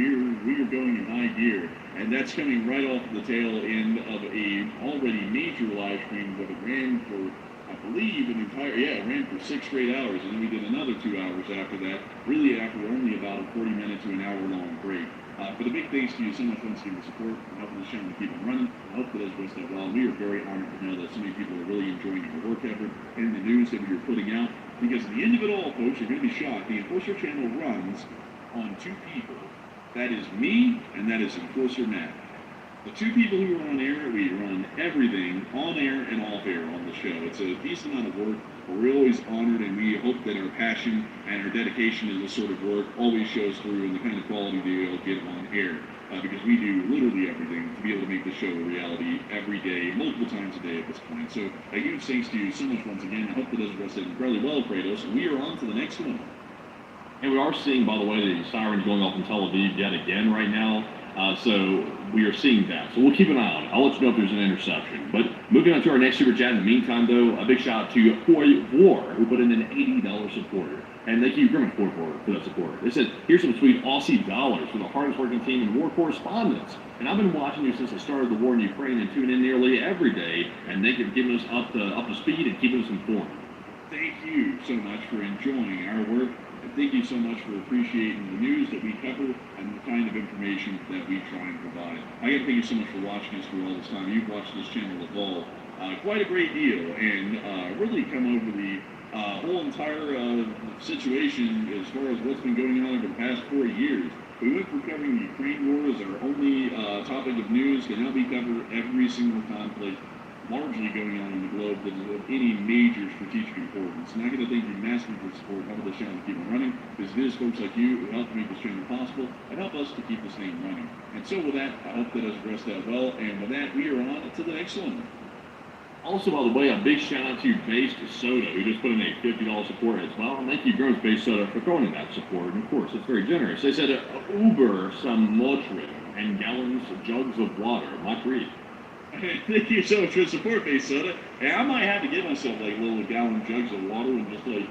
Speaker 1: we are going in high gear, and that's coming right off the tail end of a already major live stream that it ran for, I believe, it ran for 6 straight hours, and then we did another 2 hours after that, really after only about a 40-minute to an hour-long break. But a big thanks to you so much once again for support and helping this channel to keep on running. I hope that it does that well. We are very honored to know that so many people are really enjoying our work effort and the news that we are putting out, because at the end of it all, folks, you're going to be shocked. The Enforcer channel runs on 2 people. That is me, and that is Enforcer Matt. The 2 people who are on air, we run everything on air and off air on the show. It's a decent amount of work, but we're always honored, and we hope that our passion and our dedication to this sort of work always shows through in the kind of quality that you'll get on air. Because we do literally everything to be able to make this show a reality every day, multiple times a day at this point. So a huge thanks to you so much once again. I hope that does address it incredibly well, Kratos. And we are on to the next one.
Speaker 2: And we are seeing, by the way, the sirens going off in Tel Aviv yet again right now. So we are seeing that. So we'll keep an eye on it. I'll let you know if there's an interception. But moving on to our next super chat. In the meantime, though, a big shout out to Hoy War, who put in an $80 supporter. And thank you very much for that support. They said, "Here's some sweet Aussie dollars for the hardest working team in war correspondence. And I've been watching you since the start of the war in Ukraine and tune in nearly every day. And they have given us up to speed and keeping us informed."
Speaker 1: Thank you so much for enjoying our work. And thank you so much for appreciating the news that we cover and the kind of information that we try and provide. I got to thank you so much for watching us through all this time. You've watched this channel evolve quite a great deal, and really come over the whole entire situation as far as what's been going on over the past 4 years. We went from covering the Ukraine war as our only topic of news to now we cover every single conflict largely going on in the globe that is of any major strategic importance. And I got to thank you massively for the support. Help this channel to keep on running, because it is folks like you who help make this channel possible and help us to keep this thing running. And so with that, I hope that has addressed that well. And with that, we are on to the next one.
Speaker 2: Also, by the way, a big shout out to Based Soda, who just put in a $50 support as well. And thank you, Gross Based Soda, for throwing in that support. And of course, it's very generous. They said, Uber some Motrin and gallons, jugs of water. My treat.
Speaker 1: Thank you so much for the support, Based Soda. And I might have to get myself like little gallon jugs of water and just like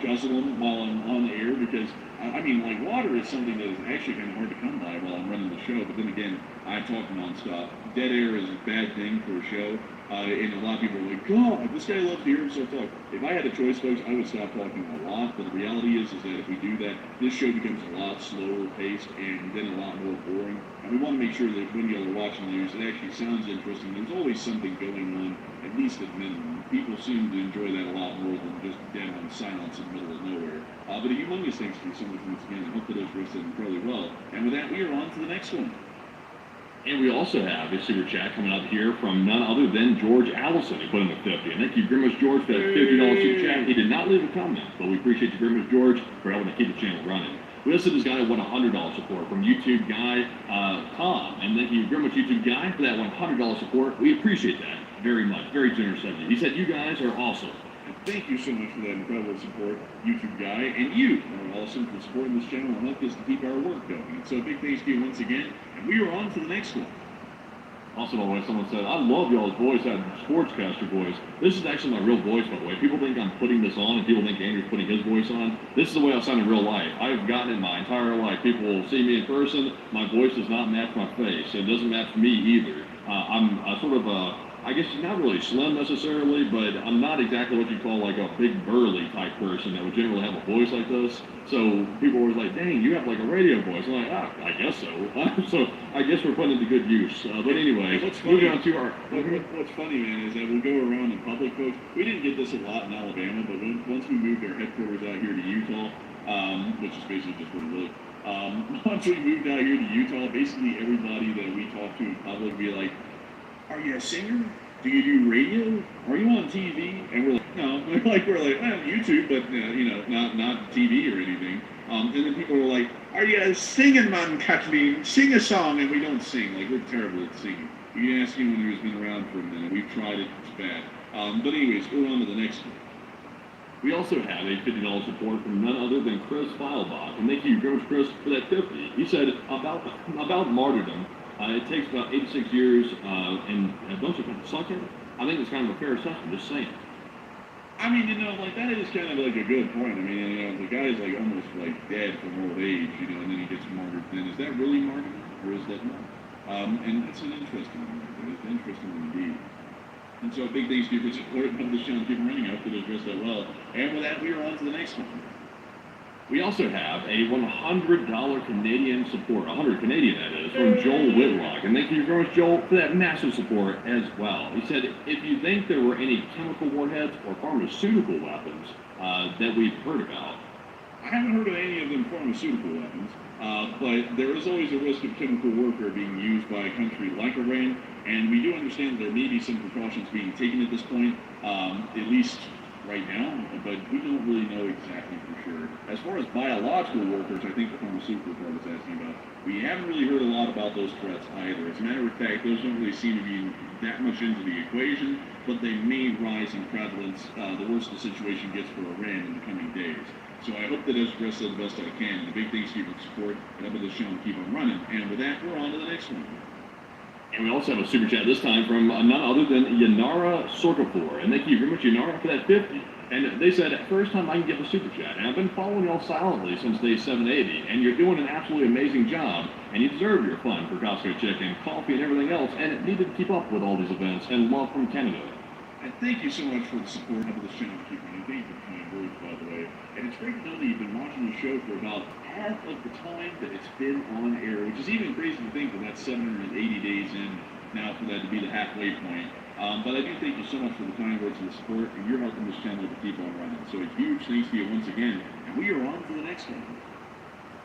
Speaker 1: guzzle them while I'm on the air, because I mean, like, water is something that is actually kind of hard to come by while I'm running the show. But then again, I talk nonstop. Dead air is a bad thing for a show. And a lot of people are like, God, this guy loves to hear himself talk. If I had a choice, folks, I would stop talking a lot. But the reality is that if we do that, this show becomes a lot slower paced and then a lot more boring. And we want to make sure that when y'all are watching the news, it actually sounds interesting. There's always something going on, at least at minimum. People seem to enjoy that a lot more than just dead on silence in the middle of nowhere. But a humongous thanks to you so much once again. I hope that those were said incredibly well. And with that, we are on to the next one.
Speaker 2: And we also have a super chat coming up here from none other than George Allison, who put in the 50. And thank you very much, George, for that $50 super chat. He did not leave a comment, but we appreciate you very much, George, for helping to keep the channel running. We also just got a $100 support from YouTube guy Tom. And thank you very much, YouTube guy, for that $100 support. We appreciate that very much. Very generous of you. He said, you guys are awesome.
Speaker 1: And thank you so much for that incredible support, YouTube guy. And you are awesome for supporting this channel and help us to keep our work going. And so big thanks to you once again. And we are on to the next one.
Speaker 2: Also, by the way, someone said, I love y'all's voice, that sportscaster voice. This is actually my real voice, by the way. People think I'm putting this on, and people think Andrew's putting his voice on. This is the way I sound in real life. I've gotten it my entire life. People will see me in person. My voice does not match my face. It doesn't match me either. I'm sort of a, I guess not really slim necessarily, but I'm not exactly what you call like a big burly type person that would generally have a voice like this. So people were like, dang, you have like a radio voice. I'm like, I guess so. So I guess we're putting it to good use. But anyway, moving on to our...
Speaker 1: What's funny, man, is that we'll go around in public, folks. We didn't get this a lot in Alabama, but once we moved our headquarters out here to Utah, which is basically just where we live, once we moved out here to Utah, basically everybody that we talk to in public would be like, are you a singer? Do you do radio? Are you on TV? And we're like, no. We're like, well, YouTube, but not TV or anything. And then people are like, are you a singing man, Kathleen? Sing a song. And we don't sing. Like, we're terrible at singing. You can ask anyone who's been around for a minute. We've tried it. It's bad. But anyways, go on to the next one.
Speaker 2: We also have a $50 support from none other than Chris Feilbach. And thank you very much, Chris, for that 50. He said, about martyrdom, it takes about 86 years, and don't you kind of suck at it? I think it's kind of a fair assessment, just saying.
Speaker 1: I mean, like, that is kind of like a good point. I mean, the guy's like almost like dead from old age, and then he gets martyred. Then is that really martyrdom, or is that not? And it's an interesting one. It's an interesting one indeed. And so a big thanks to you for supporting this channel, keep running. I hope that addressed that well. And with that, we are on to the next one.
Speaker 2: We also have a $100 Canadian support, 100 Canadian that is, from Joel Whitlock. And thank you very much, Joel, for that massive support as well. He said, if you think there were any chemical warheads or pharmaceutical weapons that we've heard about.
Speaker 1: I haven't heard of any of them pharmaceutical weapons, but there is always a risk of chemical warfare being used by a country like Iran. And we do understand that there may be some precautions being taken at this point, at least right now, but we don't really know exactly for sure. As far as biological workers, I think the pharmaceutical part was asking about, we haven't really heard a lot about those threats either. As a matter of fact, those don't really seem to be that much into the equation, but they may rise in prevalence the worse the situation gets for Iran in the coming days. So I hope that I addressed it the best I can. The big things to you for support, and help this show and keep on running. And with that, we're on to the next one.
Speaker 2: And we also have a super chat this time from none other than Yanara Sorkapour. And thank you very much, Yanara, for that 50. And they said, first time I can give a super chat. And I've been following y'all silently since day 780. And you're doing an absolutely amazing job. And you deserve your fun for Costco chicken, coffee, and everything else. And it needed to keep up with all these events. And love from Canada.
Speaker 1: And thank you so much for the support of this channel. Keep running. Thank you for kind words, by the way. And it's great to know that you've been watching the show for about half of the time that it's been on air, which is even crazy to think that that's 780 days in now for that to be the halfway point. But I do thank you so much for the kind words and the support, and you're helping this channel to keep on running. So a huge thanks to you once again, and we are on to the next one.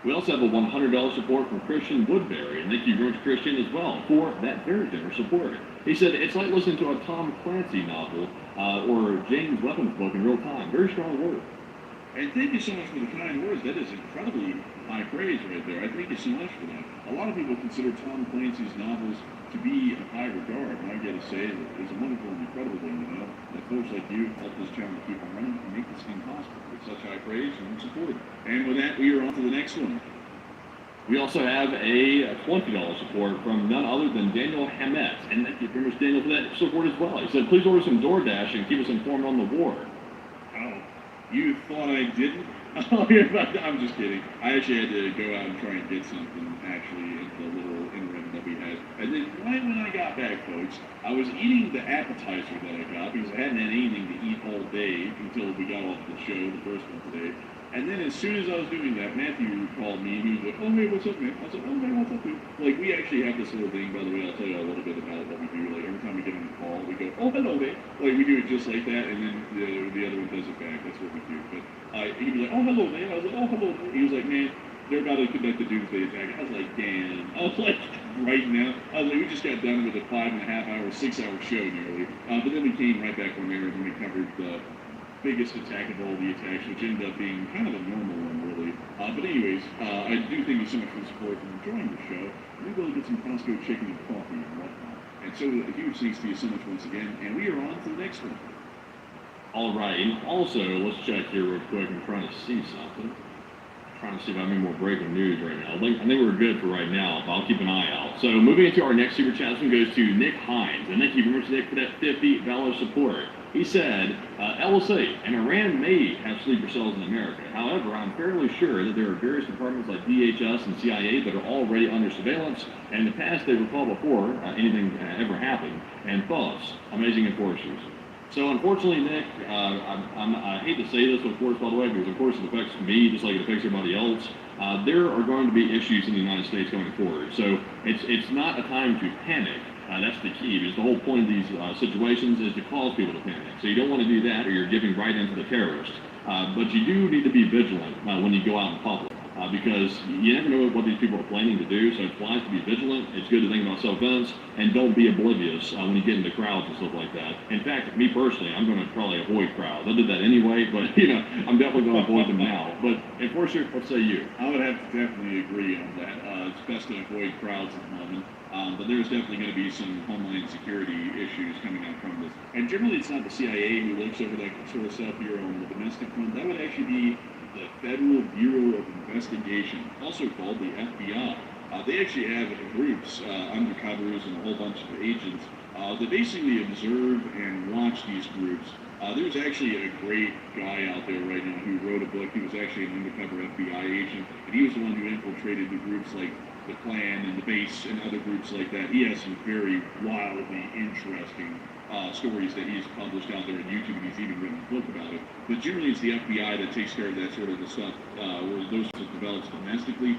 Speaker 2: We also have a $100 support from Christian Woodbury, and thank you very much, Christian, as well, for that very generous support. He said, it's like listening to a Tom Clancy novel or James Weapons book in real time. Very strong word.
Speaker 1: And thank you so much for the kind words. That is incredibly high praise right there. I thank you so much for that. A lot of people consider Tom Clancy's novels to be of high regard, and I got to say that it's a wonderful and incredible thing to know that folks like you help this channel keep on running and make this thing possible with such high praise and support. And with that, we are on to the next one.
Speaker 2: We also have a $20 support from none other than Daniel Hamet, and thank you very much, Daniel, for that support as well. He said, please order some DoorDash and keep us informed on the war.
Speaker 1: Oh, you thought I didn't? Oh, yeah, I'm just kidding. I actually had to go out and try and get something, actually, at the little interim that we had. And then right when I got back, folks, I was eating the appetizer that I got because I hadn't had anything to eat all day until we got off the show, the first one today. And then as soon as I was doing that, Matthew called me and he was like, oh, hey, what's up, man? I was like, oh, man, what's up, dude? Like, we actually have this little thing, by the way, I'll tell you a little bit about what we do. Like, every time we get on the call, we go, oh, hello, man. Like, we do it just like that, and then the other one does it back. That's what we do. But he'd be like, oh, hello, man. I was like, oh, hello, man. He was like, man, they're about to conduct the doomsday attack. I was like, damn. I was like, right now. I was like, we just got done with a 5.5 hour, 6 hour show nearly. But then we came right back on there and we covered the biggest attack of all the attacks, which ended up being kind of a normal one, really. But anyways, I do thank you so much for the support and enjoying the show. We go get some Costco chicken and coffee and whatnot. And so a huge thanks to you so much once again. And we are on to the next one.
Speaker 2: All right, and also, let's check here real quick. I'm trying to see something. Trying to see if I have any more breaking news right now. I think we're good for right now, but I'll keep an eye out. So moving into our next super chat, this one goes to Nick Hines. And thank you very much, Nick, for that $50 support. He said, LSA and Iran may have sleeper cells in America. However, I'm fairly sure that there are various departments like DHS and CIA that are already under surveillance. And in the past, they recall before anything ever happened. And thoughts, amazing enforcers. So unfortunately, Nick, I hate to say this, of course, by the way, because of course it affects me just like it affects everybody else. There are going to be issues in the United States going forward. So it's not a time to panic. That's the key, because the whole point of these situations is to cause people to panic. So you don't want to do that, or you're giving right into the terrorists. But you do need to be vigilant when you go out in public. Because you never know what these people are planning to do, so it's wise to be vigilant. It's good to think about self-defense, and don't be oblivious when you get into crowds and stuff like that. In fact, me personally, I'm going to probably avoid crowds. I did that anyway, but I'm definitely going to avoid them now. But enforcer, what say you?
Speaker 1: I would have to definitely agree on that. It's best to avoid crowds at the moment. But there's definitely going to be some homeland security issues coming out from this. And generally, it's not the CIA who looks over that sort of stuff here on the domestic front. That would actually be the Federal Bureau of Investigation, also called the FBI. They actually have groups, undercovers, and a whole bunch of agents that basically observe and watch these groups. There's actually a great guy out there right now who wrote a book. He was actually an undercover FBI agent, and he was the one who infiltrated the groups like the Klan and the Base and other groups like that. He has some very wildly interesting stories that he's published out there on YouTube, and he's even written a book about it. But generally, it's the FBI that takes care of that sort of the stuff, where those develops domestically,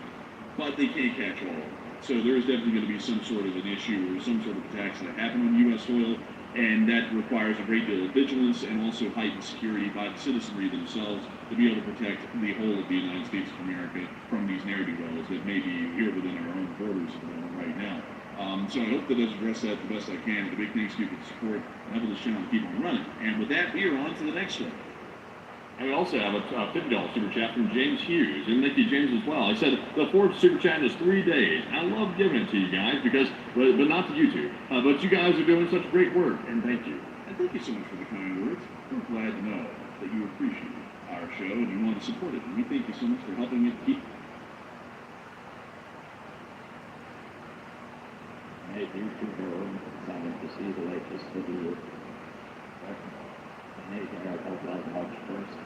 Speaker 1: but they can't catch all of them. So there is definitely going to be some sort of an issue or some sort of attacks that happen on U.S. soil, and that requires a great deal of vigilance and also heightened security by the citizenry themselves to be able to protect the whole of the United States of America from these ne'er-do-wells that may be here within our own borders right now. So I hope that does address that the best I can. The big thanks to you for the support and helping this channel keep on running. And with that, we are on to the next one.
Speaker 2: And we also have a $50 super chat from James Hughes. And thank you, James, as well. I said the fourth super chat is 3 days. I love giving it to you guys because, but not to YouTube. But you guys are doing such great work, and thank you.
Speaker 1: And thank you so much for the kind words. We're glad to know that you appreciate our show and you want to support it. And we thank you so much for helping it keep.
Speaker 3: Hey, you can go sign up to see the latest video. And hey, you got help out much first.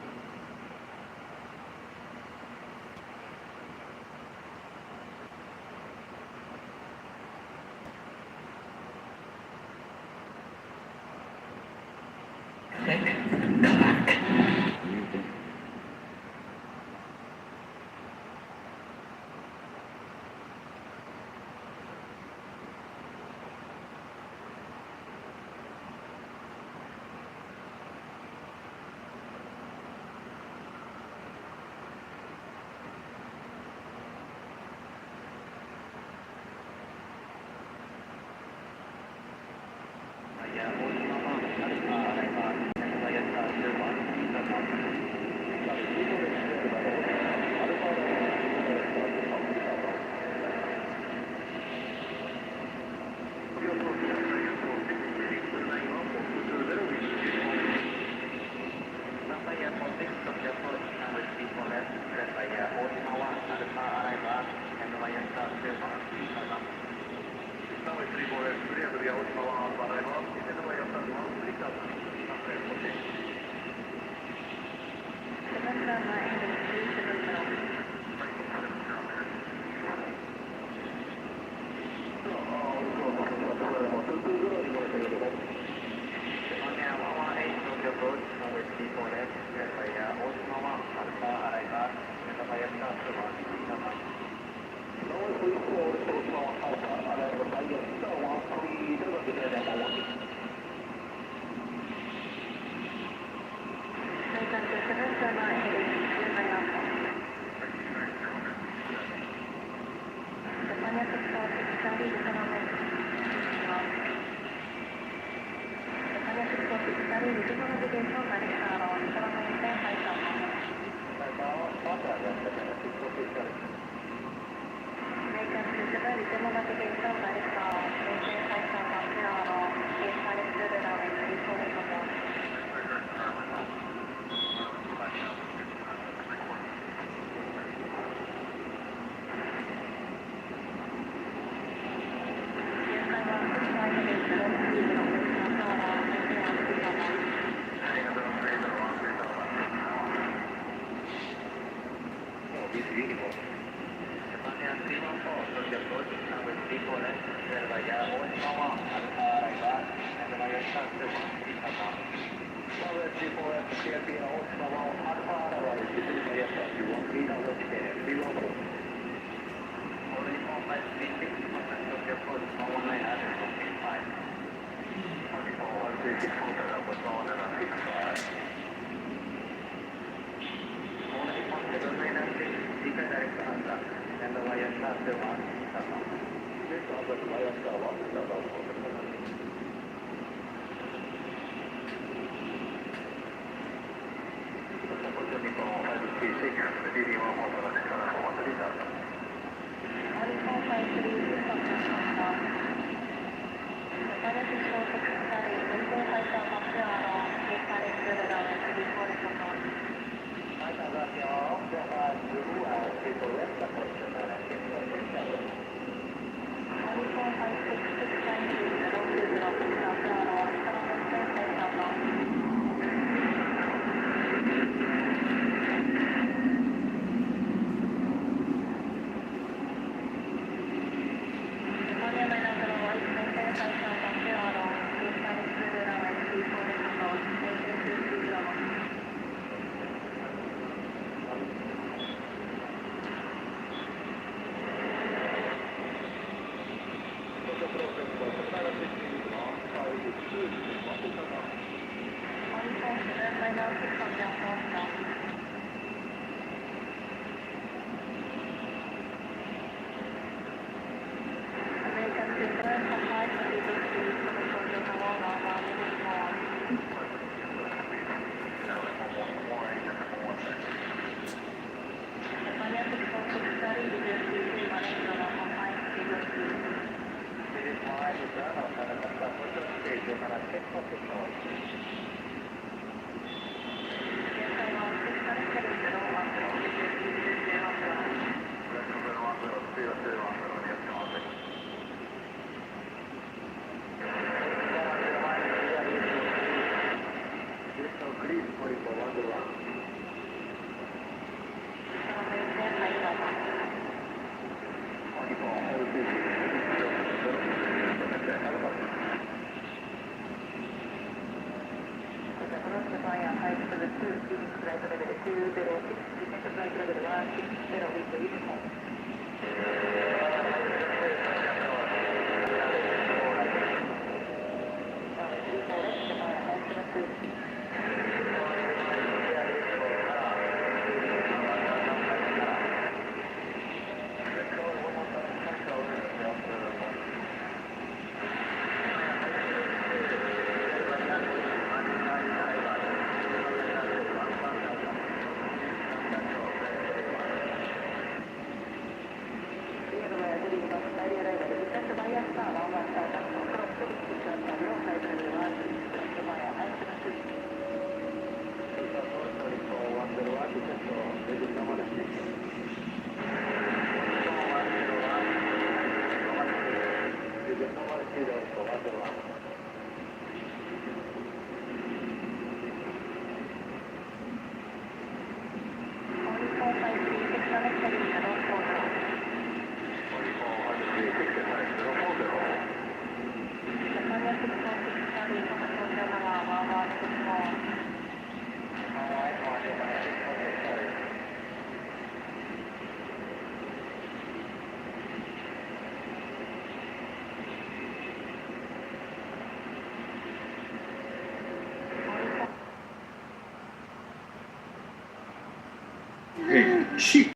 Speaker 1: Hey, shit.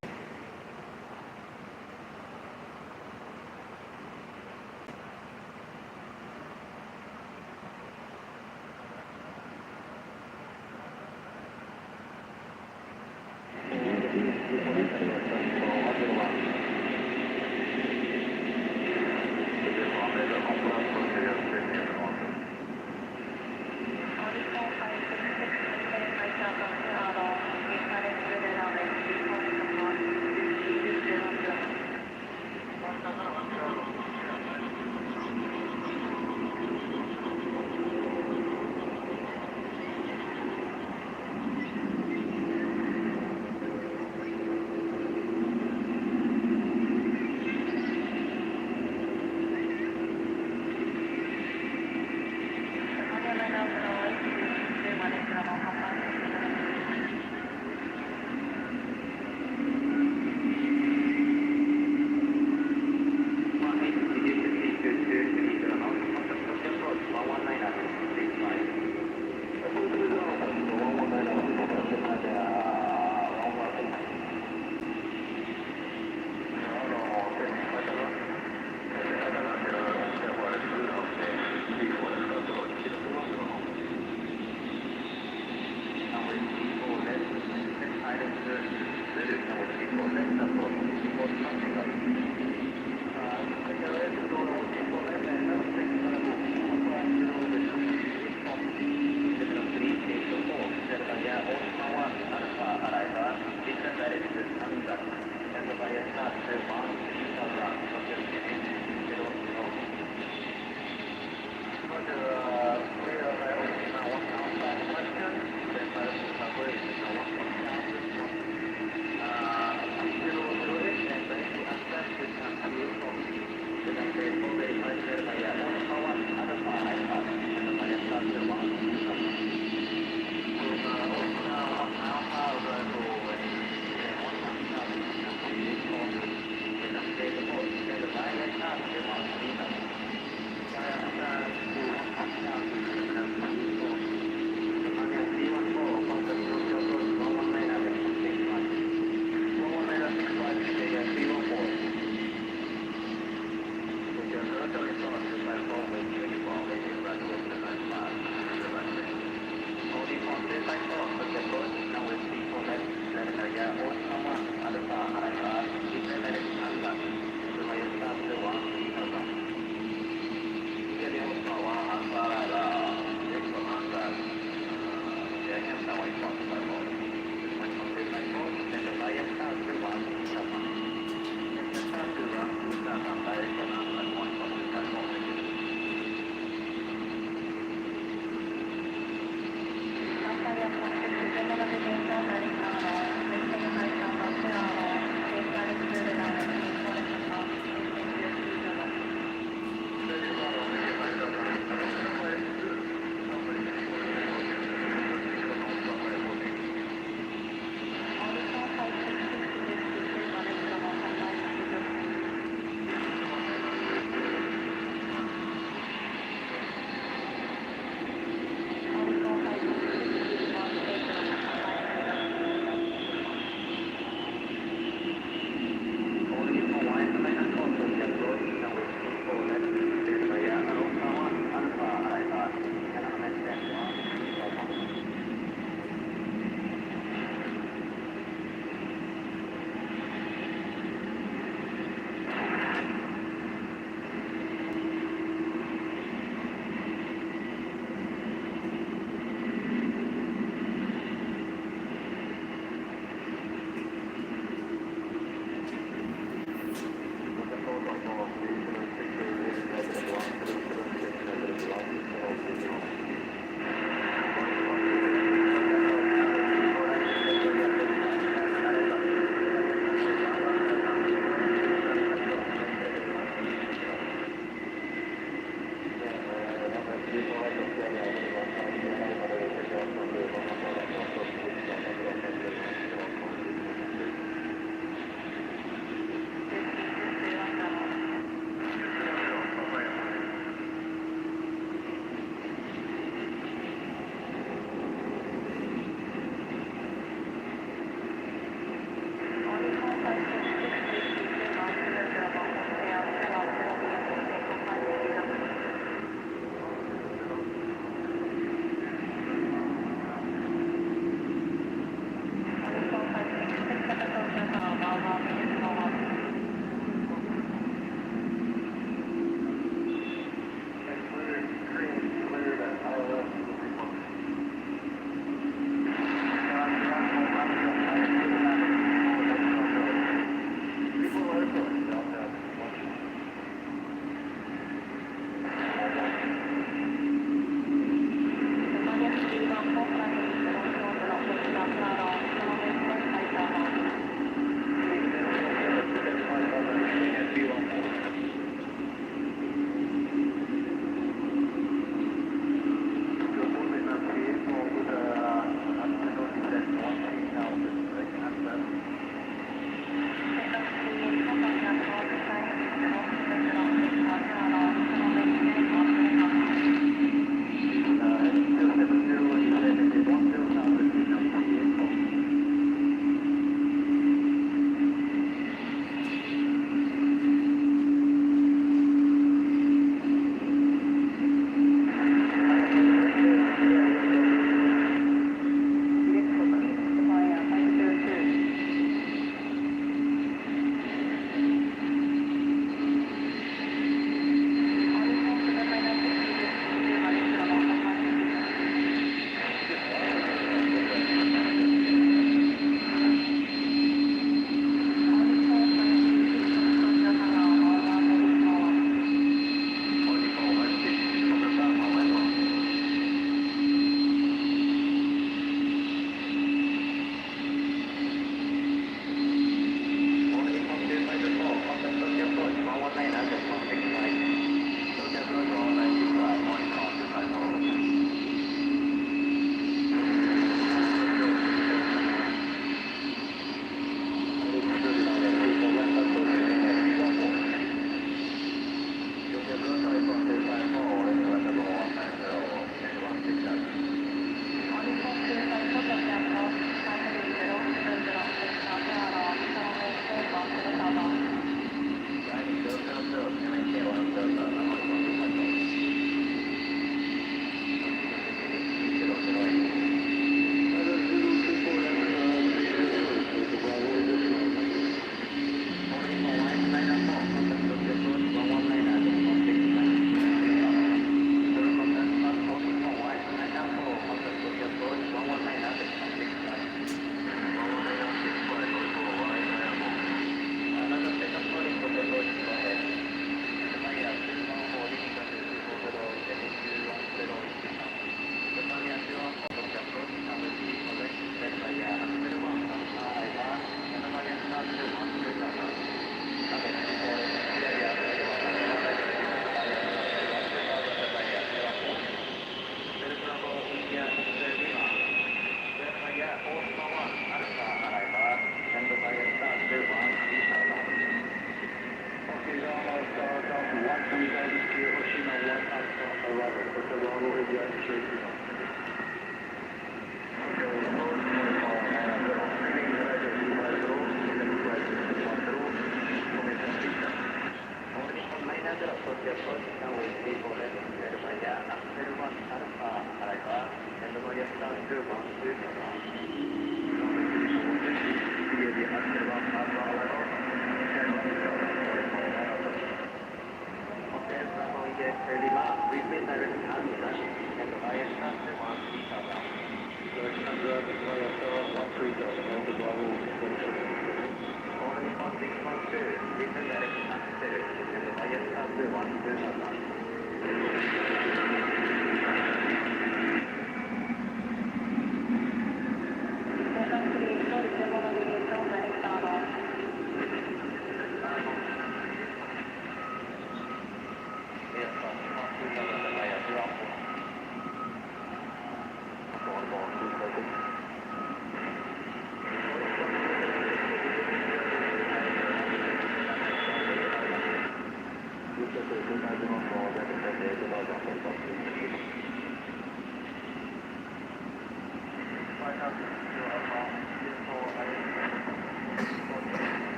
Speaker 4: Thank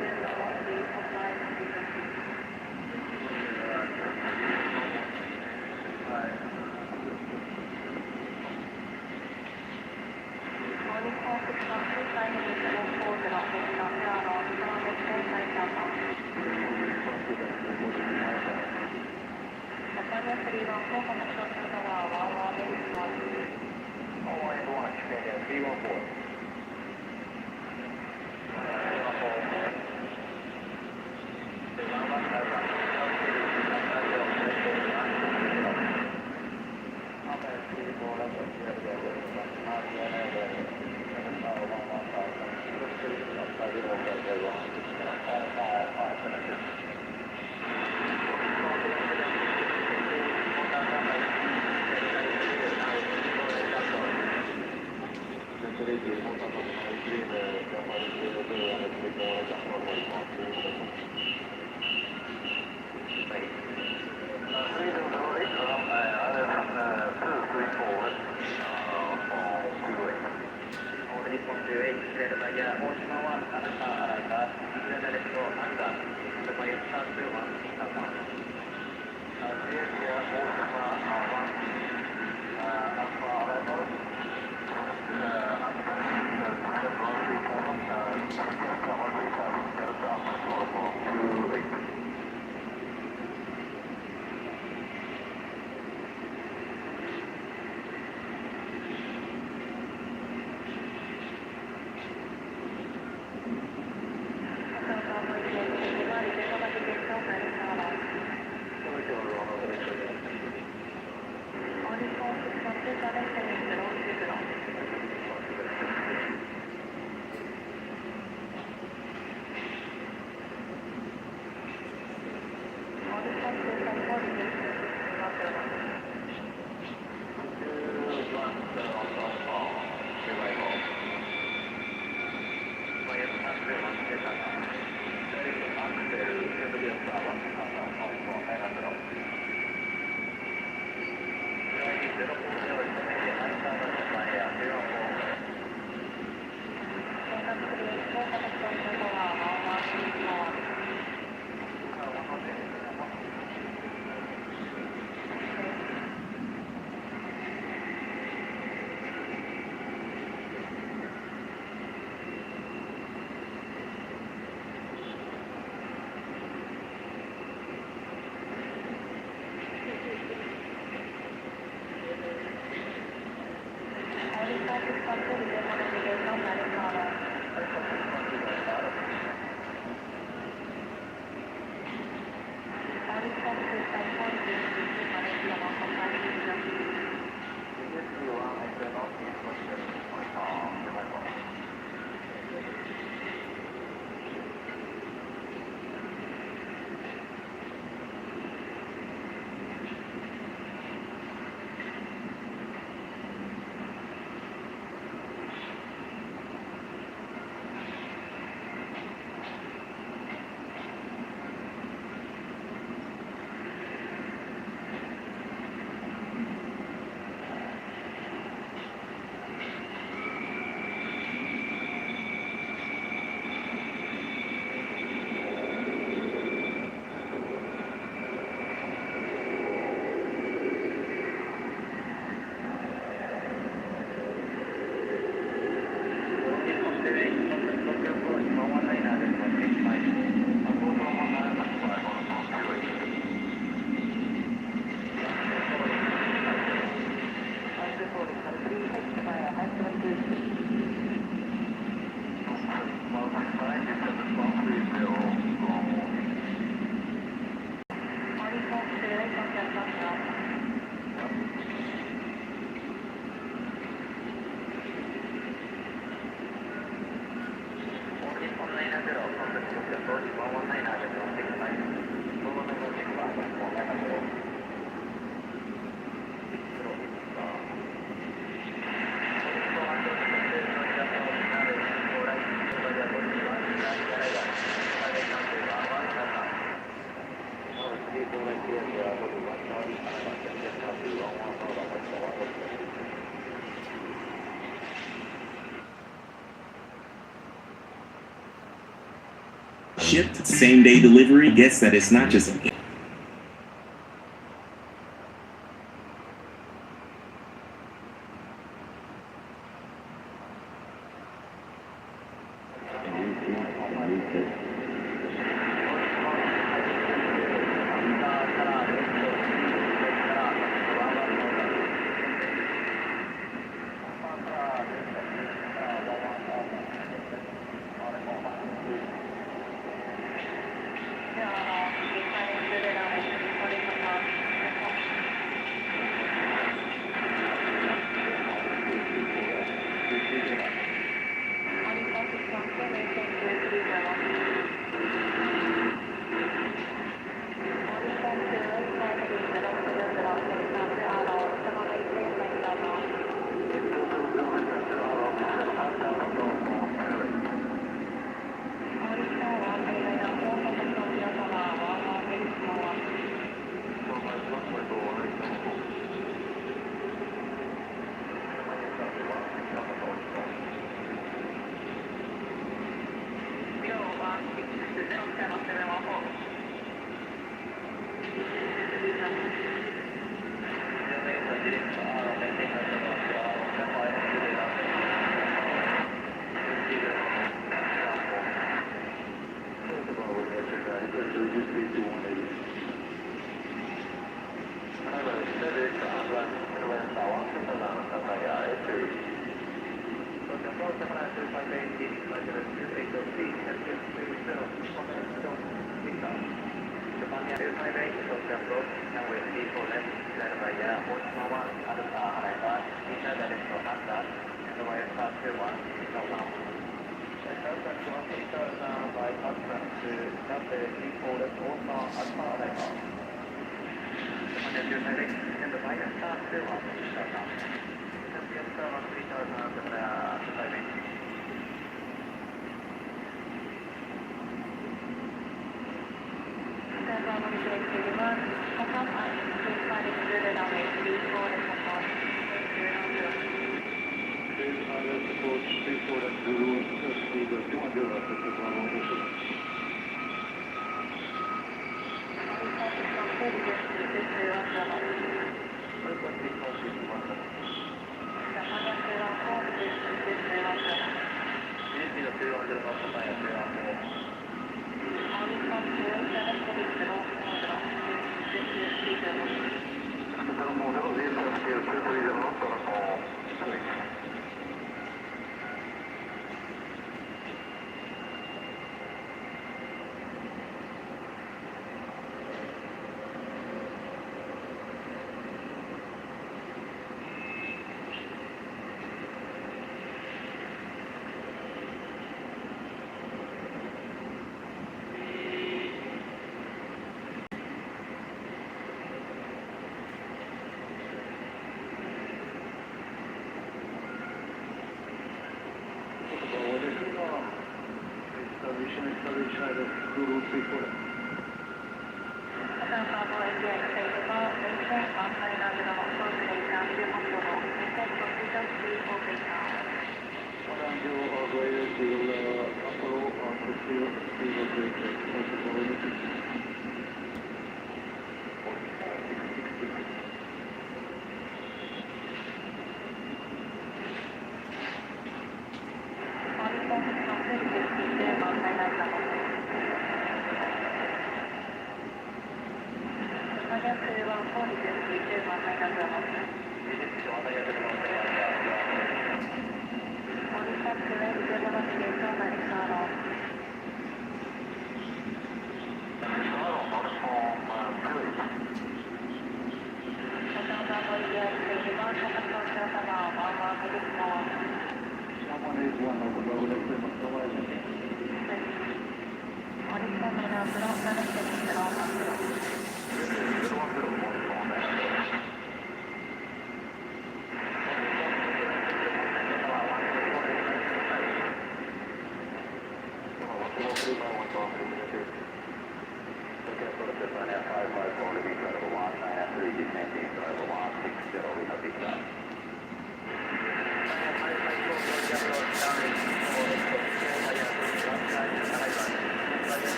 Speaker 4: you. Shipped same day delivery gets that it's not just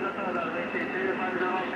Speaker 5: Runway 16, runway 3.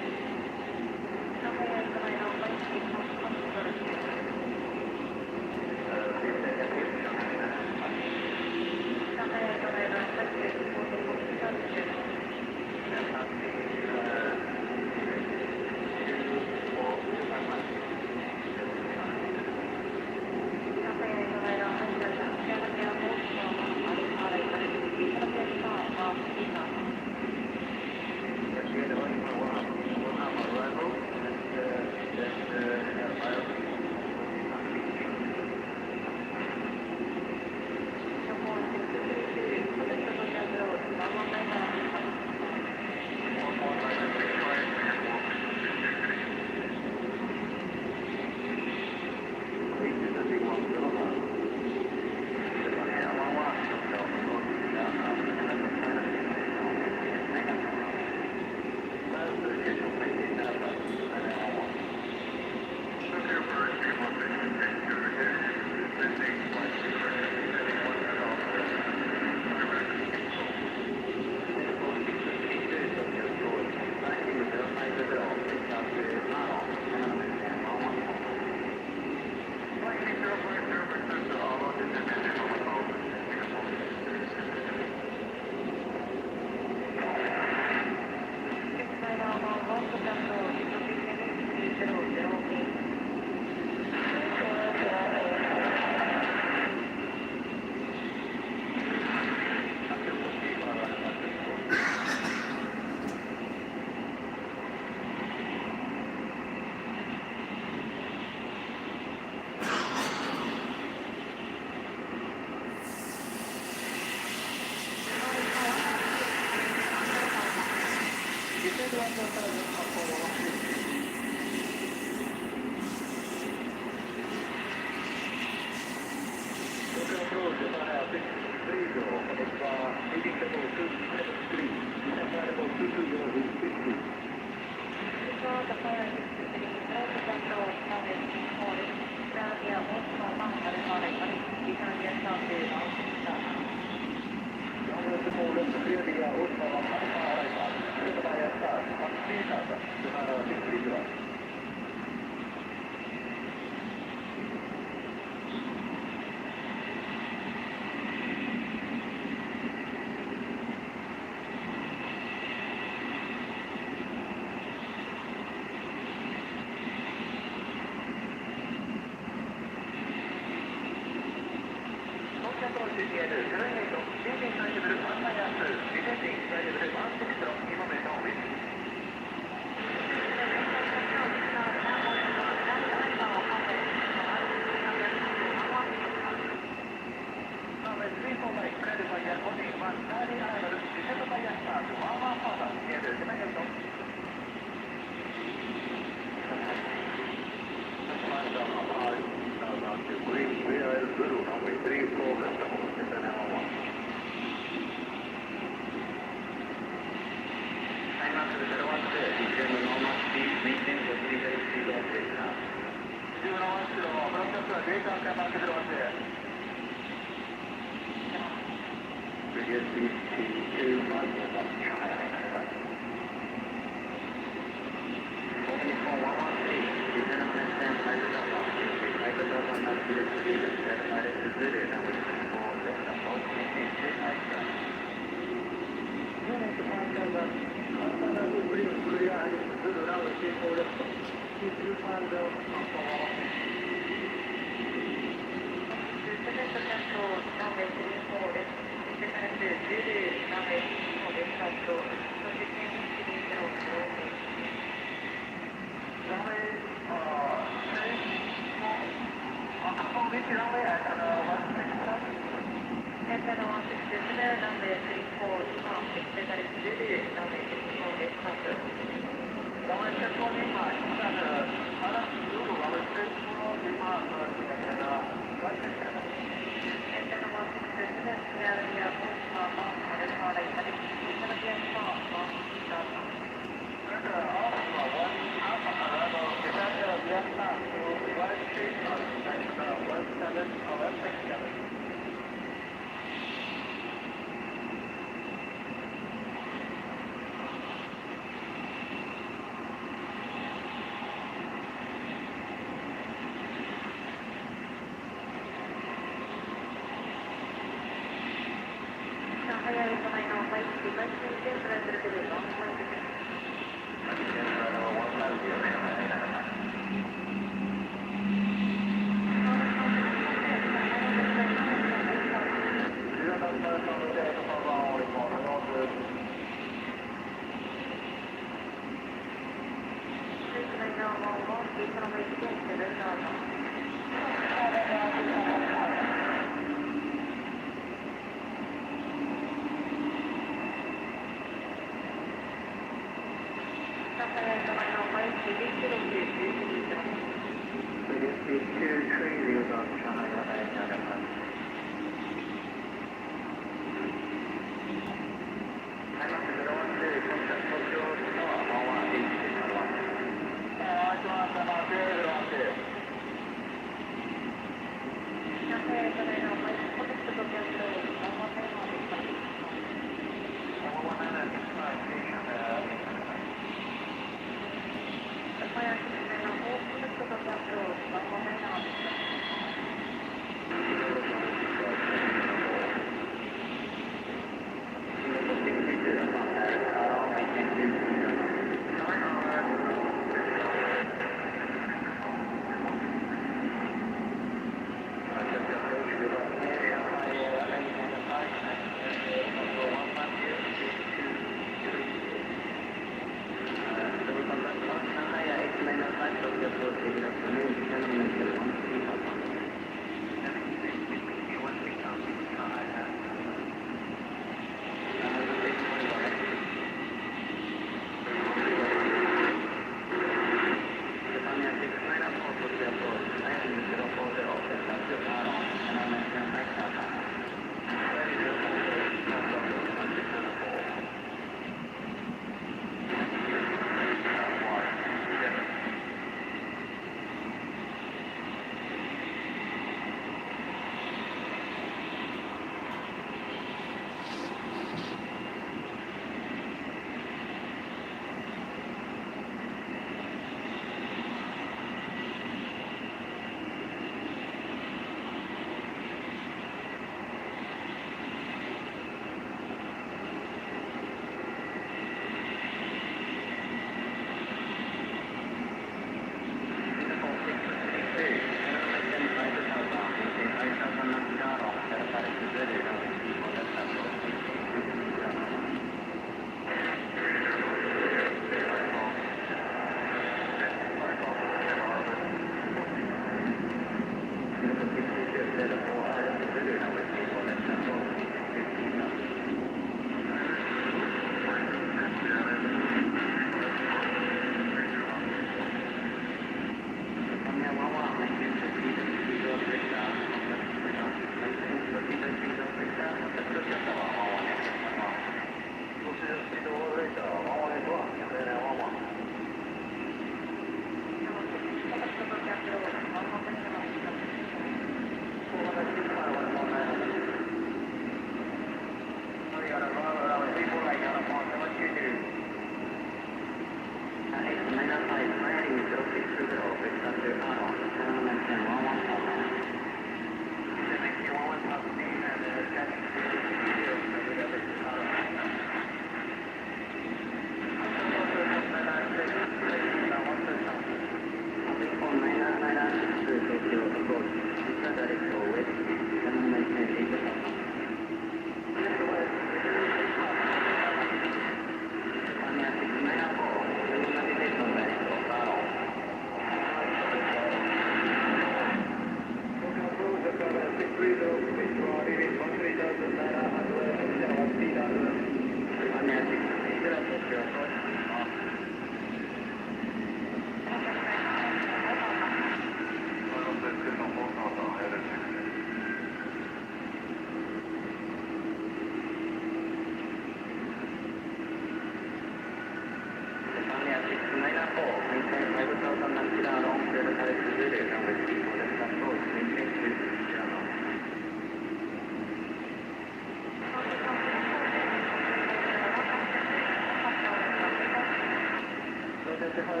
Speaker 5: 996